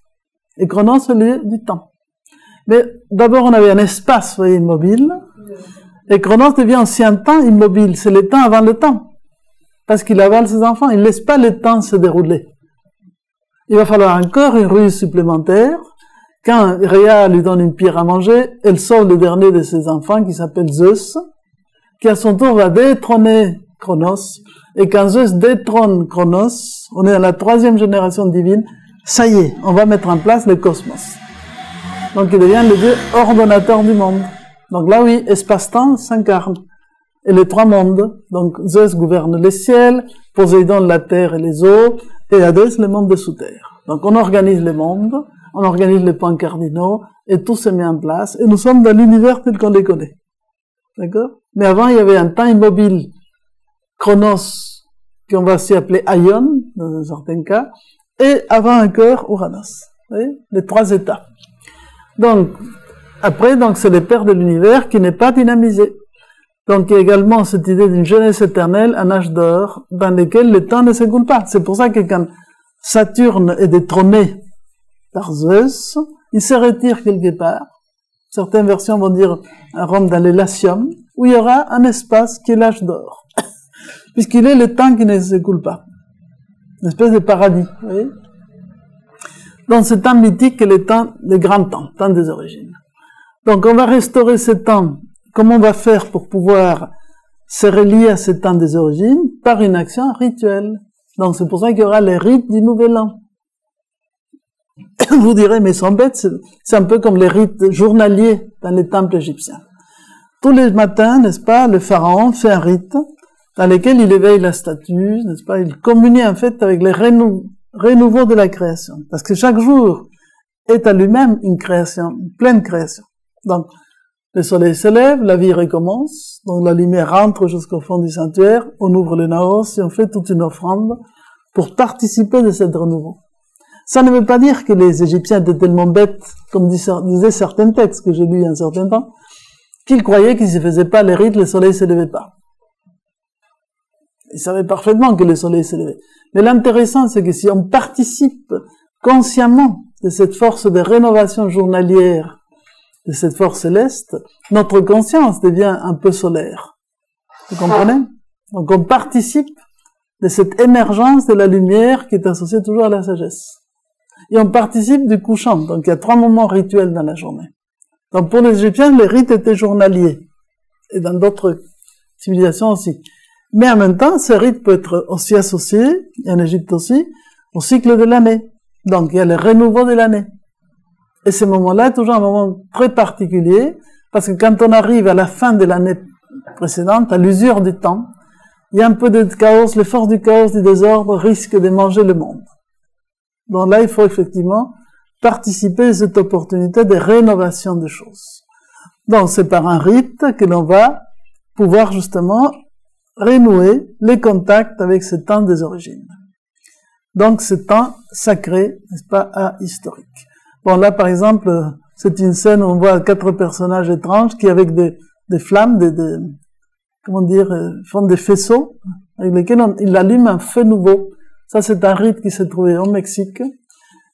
Et Chronos, c'est le lieu du temps. Mais d'abord, on avait un espace, vous voyez, immobile, et Chronos devient aussi un temps immobile, c'est le temps avant le temps. Parce qu'il avale ses enfants, il ne laisse pas le temps se dérouler. Il va falloir encore une ruse supplémentaire. Quand Rhea lui donne une pierre à manger, elle sauve le dernier de ses enfants, qui s'appelle Zeus, qui à son tour va détrôner Chronos. Et quand Zeus détrône Chronos, on est dans la 3e génération divine, ça y est, on va mettre en place le cosmos. Donc il devient le Dieu ordonnateur du monde. Donc là oui, espace-temps s'incarne. Et les 3 mondes, donc Zeus gouverne les ciels, Poséidon la terre et les eaux, et Hadès le monde de sous-terre. Donc on organise les mondes, on organise les points cardinaux, et tout se met en place, et nous sommes dans l'univers tel qu'on les connaît. D'accord? Mais avant, il y avait un temps immobile, Chronos, qu'on va aussi appeler Aion, dans un certain cas, et avant encore Uranos. Vous voyez? Les 3 états. Donc, après, c'est le père de l'univers qui n'est pas dynamisé. Donc il y a également cette idée d'une jeunesse éternelle, un âge d'or, dans lequel le temps ne s'écoule pas. C'est pour ça que quand Saturne est détrôné par Zeus, il se retire quelque part. Certaines versions vont dire à Rome dans l'Elatium, où il y aura un espace qui est l'âge d'or. Puisqu'il est le temps qui ne s'écoule pas. Une espèce de paradis, vous voyez. Donc ce temps mythique est le grand temps des origines. Donc on va restaurer ce temps. Comment on va faire pour pouvoir se relier à ce temps des origines? Par une action rituelle. Donc c'est pour ça qu'il y aura les rites du Nouvel An. Vous direz, mais ils sont bêtes, c'est un peu comme les rites journaliers dans les temples égyptiens. Tous les matins, n'est-ce pas, le pharaon fait un rite dans lequel il éveille la statue, n'est-ce pas, il communie en fait avec les renouveaux de la création. Parce que chaque jour est à lui-même une création, une pleine création. Donc, le soleil se lève, la vie recommence, donc la lumière rentre jusqu'au fond du sanctuaire, on ouvre le naos et on fait toute une offrande pour participer de cette renouveau. Ça ne veut pas dire que les Égyptiens étaient tellement bêtes, comme disaient certains textes que j'ai lus il y a un certain temps, qu'ils croyaient qu'ils ne faisaient pas les rites, le soleil ne se levait pas. Ils savaient parfaitement que le soleil se levait. Mais l'intéressant, c'est que si on participe consciemment de cette force de rénovation journalière, de cette force céleste, notre conscience devient un peu solaire. Vous comprenez? Donc on participe de cette émergence de la lumière qui est associée toujours à la sagesse. Et on participe du couchant. Donc il y a 3 moments rituels dans la journée. Donc pour les Égyptiens, les rites étaient journaliers. Et dans d'autres civilisations aussi. Mais en même temps, ces rites peuvent être aussi associés, et en Égypte aussi, au cycle de l'année. Donc il y a le renouveau de l'année. Et ce moment-là est toujours un moment très particulier, parce que quand on arrive à la fin de l'année précédente, à l'usure du temps, il y a un peu de chaos, les forces du chaos, du désordre risquent de manger le monde. Donc là, il faut effectivement participer à cette opportunité de rénovation des choses. Donc c'est par un rite que l'on va pouvoir justement renouer les contacts avec ce temps des origines. Donc ce temps sacré, n'est-ce pas, ahistorique. Bon là par exemple, c'est une scène où on voit 4 personnages étranges qui avec des flammes, comment dire, font des faisceaux avec lesquels ils allument un feu nouveau. Ça c'est un rite qui s'est trouvé au Mexique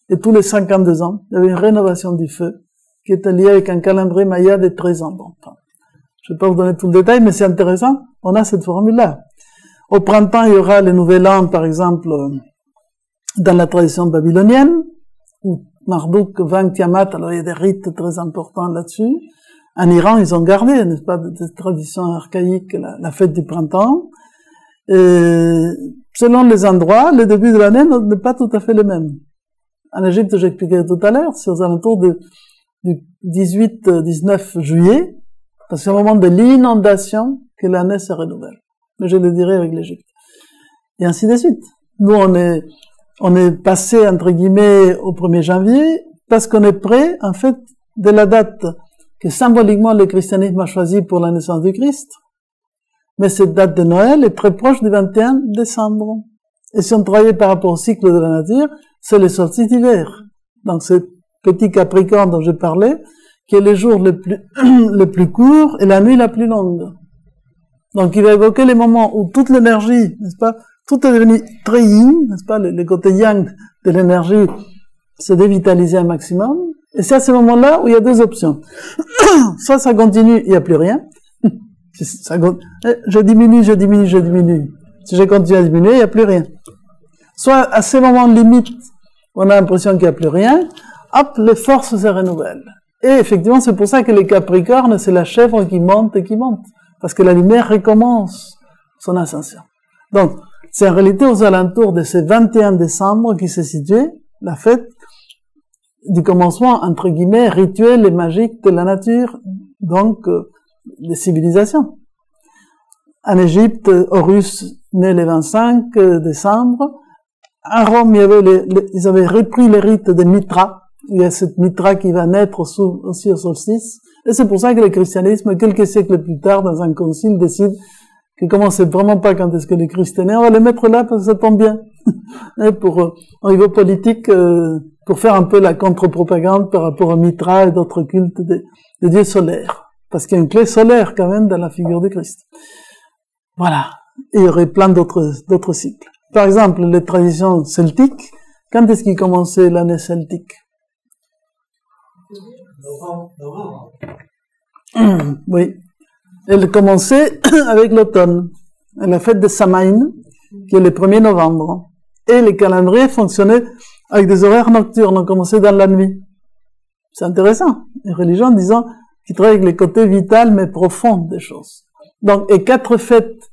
et tous les 52 ans, il y avait une rénovation du feu qui était liée avec un calendrier maya de 13 ans. Bon, enfin, je ne vais pas vous donner tout le détail, mais c'est intéressant, on a cette formule-là. Au printemps, il y aura le nouvel an, par exemple, dans la tradition babylonienne, où Marduk vainc Tiamat, alors il y a des rites très importants là-dessus. En Iran, ils ont gardé, n'est-ce pas, des traditions archaïques, la fête du printemps. Et selon les endroits, le début de l'année n'est pas tout à fait le même. En Égypte, j'expliquais tout à l'heure, c'est aux alentours du 18-19 juillet, parce que c'est au moment de l'inondation que l'année se renouvelle. Mais je le dirai avec l'Égypte. Et ainsi de suite. Nous, on est passé, entre guillemets, au 1er janvier, parce qu'on est près, en fait, de la date que symboliquement le christianisme a choisie pour la naissance du Christ. Mais cette date de Noël est très proche du 21 décembre. Et si on travaillait par rapport au cycle de la nature, c'est le solstice d'hiver. Donc ce petit Capricorne dont je parlais, qui est le jour le plus court et la nuit la plus longue. Donc il va évoquer les moments où toute l'énergie, n'est-ce pas, tout est devenu très yin, n'est-ce pas, le côté yang de l'énergie se dévitaliser un maximum. Et c'est à ce moment-là où il y a 2 options. Soit ça continue, il n'y a plus rien. Je diminue. Si je continue à diminuer, il n'y a plus rien. Soit à ces moments limite, on a l'impression qu'il n'y a plus rien, hop, les forces se renouvellent. Et effectivement, c'est pour ça que les Capricornes, c'est la chèvre qui monte et qui monte. Parce que la lumière recommence son ascension. Donc, c'est en réalité aux alentours de ce 21 décembre qui se situe la fête du commencement, entre guillemets, rituel et magique de la nature, donc des civilisations. En Égypte, Horus naît le 25 décembre. À Rome, ils avaient repris les rites de Mitra. Il y a cette Mitra qui va naître aussi au solstice. Et c'est pour ça que le christianisme, quelques siècles plus tard, dans un concile, décide que comme on sait vraiment pas quand est-ce que le Christ est né, on va le mettre là parce que ça tombe bien. Et au niveau politique, pour faire un peu la contre-propagande par rapport au Mitra et d'autres cultes des dieux solaires. Parce qu'il y a une clé solaire quand même dans la figure du Christ. Voilà. Et il y aurait plein d'autres cycles. Par exemple, les traditions celtiques, quand est-ce qu'ils commençaient l'année celtique? Novembre. Oui. Elle commençait avec l'automne. La fête de Samaïn, qui est le 1er novembre. Et les calendriers fonctionnaient avec des horaires nocturnes. On commençait dans la nuit. C'est intéressant. Les religions disant qu'ils travaillent avec les côtés vital mais profonds des choses. Donc, et 4 fêtes,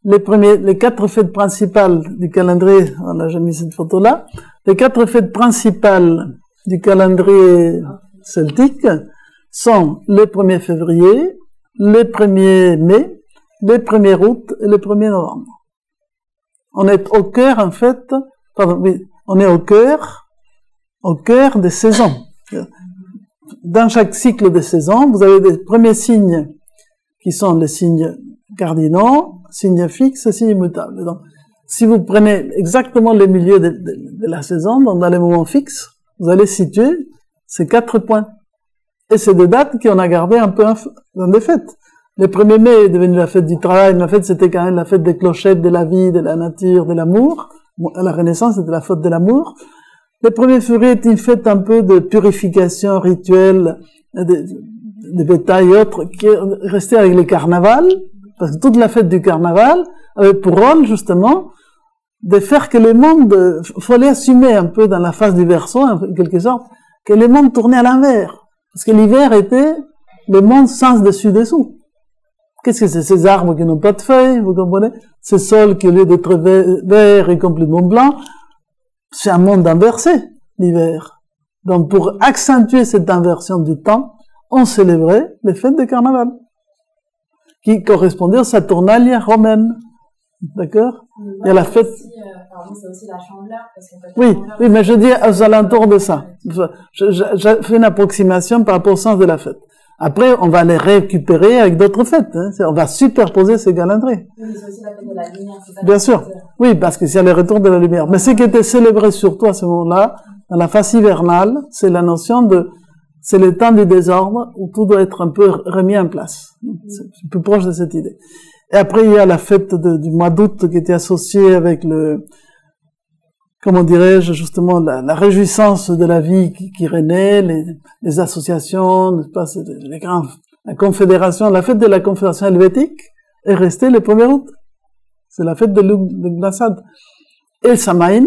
les 4 fêtes principales du calendrier, voilà, j'ai mis cette photo-là, les 4 fêtes principales du calendrier celtique sont le 1er février, le 1er mai, le 1er août et le 1er novembre. On est au cœur, en fait, on est au cœur des saisons. Dans chaque cycle de saison, vous avez des premiers signes qui sont les signes cardinaux, signes fixes et signes immutables. Donc, si vous prenez exactement le milieu de la saison, donc dans les moments fixes, vous allez situer ces 4 points. Et c'est des dates qu'on a gardées un peu dans des fêtes. Le 1er mai est devenu la fête du travail, mais la fête c'était quand même la fête des clochettes, de la vie, de la nature, de l'amour. Bon, à la Renaissance, c'était la fête de l'amour. Les premiers février est une fête un peu de purification rituelle des bétails et autres, qui est restée avec le carnaval, parce que toute la fête du carnaval avait pour rôle, justement, de faire que le monde, fallait assumer un peu dans la phase du Verseau, en quelque sorte, que le monde tournait à l'envers. Parce que l'hiver était le monde sans dessus-dessous. Qu'est-ce que c'est? Ces arbres qui n'ont pas de feuilles, vous comprenez? Ce sol qui, au lieu d'être vert, est complètement blanc. C'est un monde inversé, l'hiver. Donc, pour accentuer cette inversion du temps, on célébrait les fêtes de carnaval, qui correspondaient aux Saturnalia romaines. D'accord? Il y a la fête. Pardon, c'est aussi la chandeleur, parce qu'en fait, Oui, mais je dis aux alentours de ça. Je fais une approximation par rapport au sens de la fête. Après, on va les récupérer avec d'autres fêtes. Hein. On va superposer ces calendriers. Oui, mais c'est aussi la fête de la lumière, c'est ça? Bien sûr. Oui, parce que c'est le retour de la lumière. Mais ce qui était célébré surtout à ce moment-là, dans la phase hivernale, c'est la notion de, c'est le temps du désordre où tout doit être un peu remis en place. C'est plus proche de cette idée. Et après, il y a la fête du mois d'août qui était associée avec comment dirais-je, justement, la réjouissance de la vie qui renaît, les associations, n'est-ce pas, la confédération, la fête de la confédération helvétique est restée le 1er août. C'est la fête de Glashad. Et le Samaïn,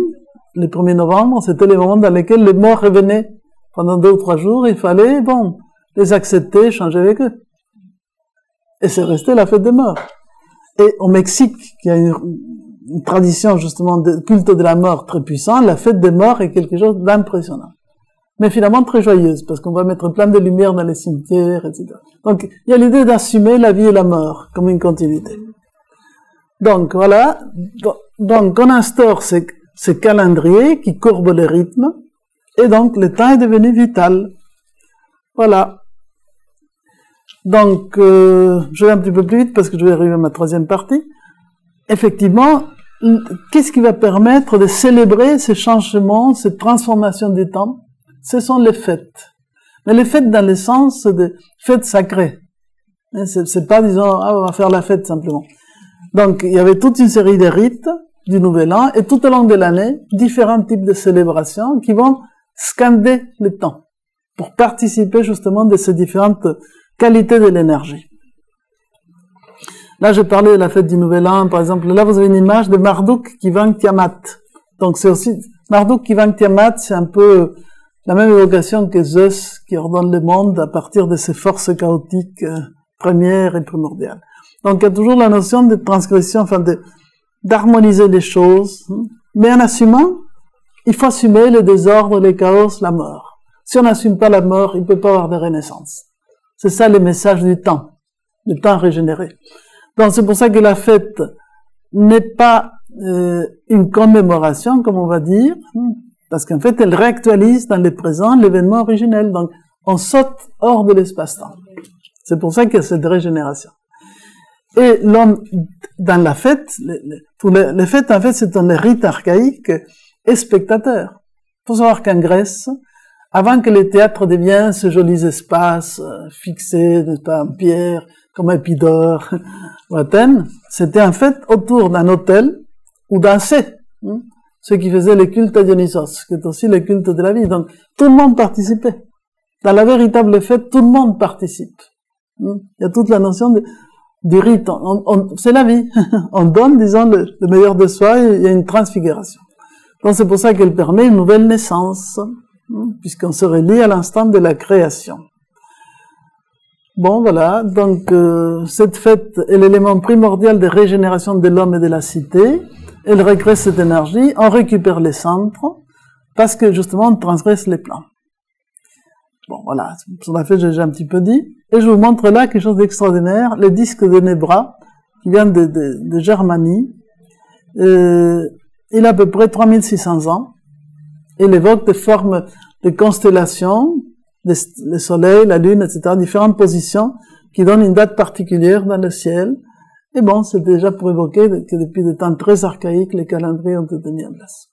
le 1er novembre, c'était le moment dans lequel les morts revenaient. Pendant 2 ou 3 jours, il fallait, les accepter, échanger avec eux. Et c'est resté la fête des morts. Et au Mexique, qui a une tradition justement de culte de la mort très puissant, la fête des morts est quelque chose d'impressionnant. Mais finalement très joyeuse, parce qu'on va mettre plein de lumière dans les cimetières, etc. Donc, il y a l'idée d'assumer la vie et la mort comme une continuité. Donc, voilà. Donc, on instaure ces calendriers qui courbent les rythmes, et donc, le temps est devenu vital. Voilà. Donc, je vais un petit peu plus vite parce que je vais arriver à ma 3e partie. Effectivement, qu'est-ce qui va permettre de célébrer ces changements, ces transformations du temps? Ce sont les fêtes. Mais les fêtes dans le sens de fêtes sacrées. C'est pas, disons, on va faire la fête simplement. Donc, il y avait toute une série de rites du Nouvel An et tout au long de l'année, différents types de célébrations qui vont scander le temps pour participer justement de ces différentes qualités de l'énergie. Là, je parlais de la fête du Nouvel An, par exemple. Là, vous avez une image de Marduk qui vaincre Tiamat. Donc, c'est aussi, Marduk qui vaincre Tiamat, c'est un peu la même évocation que Zeus qui ordonne le monde à partir de ses forces chaotiques premières et primordiales. Donc, il y a toujours la notion de transgression, enfin, d'harmoniser les choses, mais en assumant, il faut assumer le désordre, le chaos, la mort. Si on n'assume pas la mort, il ne peut pas y avoir de renaissance. C'est ça le message du temps, le temps régénéré. Donc c'est pour ça que la fête n'est pas une commémoration, comme on va dire, parce qu'en fait elle réactualise dans le présent l'événement originel. Donc on saute hors de l'espace-temps. C'est pour ça qu'il y a cette régénération. Et l'homme, dans la fête, les fêtes en fait c'est un rite archaïque et spectateur. Il faut savoir qu'en Grèce, avant que les théâtres deviennent ces jolis espaces fixés, n'est-ce pas, en pierre, comme Épidore ou Athènes, c'était en fait autour d'un autel où dansaient ceux qui faisaient le culte à Dionysos, qui est aussi le culte de la vie. Donc tout le monde participait. Dans la véritable fête, tout le monde participe. Il y a toute la notion du rite. C'est la vie. On donne, disons, le meilleur de soi et il y a une transfiguration. Donc c'est pour ça qu'elle permet une nouvelle naissance, puisqu'on se relie à l'instant de la création. Bon, voilà, donc cette fête est l'élément primordial de régénération de l'homme et de la cité. Elle régresse cette énergie, on récupère les centres, parce que justement on transgresse les plans. Bon, voilà, sur la fête j'ai déjà un petit peu dit. Et je vous montre là quelque chose d'extraordinaire, le disque de Nebra, qui vient de Germanie. Il a à peu près 3600 ans. Il évoque des formes de constellations, le soleil, la lune, etc., différentes positions qui donnent une date particulière dans le ciel. Et bon, c'est déjà pour évoquer que depuis des temps très archaïques, les calendriers ont été mis en place.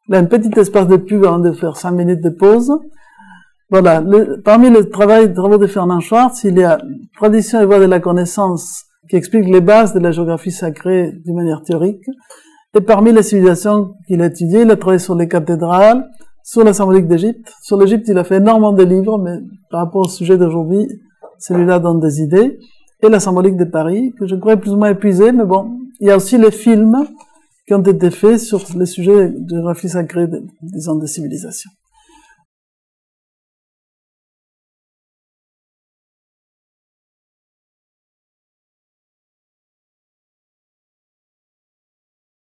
Là, un petit espace de pub avant de faire 5 minutes de pause. Voilà, parmi les travaux de Fernand Schwartz, il y a Tradition et voie de la connaissance qui explique les bases de la géographie sacrée d'une manière théorique. Et parmi les civilisations qu'il a étudiées, il a travaillé sur les cathédrales, sur la symbolique d'Égypte. Sur l'Égypte, il a fait énormément de livres, mais par rapport au sujet d'aujourd'hui, celui-là donne des idées. Et la symbolique de Paris, que je crois plus ou moins épuisée, mais bon, il y a aussi les films qui ont été faits sur les sujets de géographie sacrée, disons, des civilisations.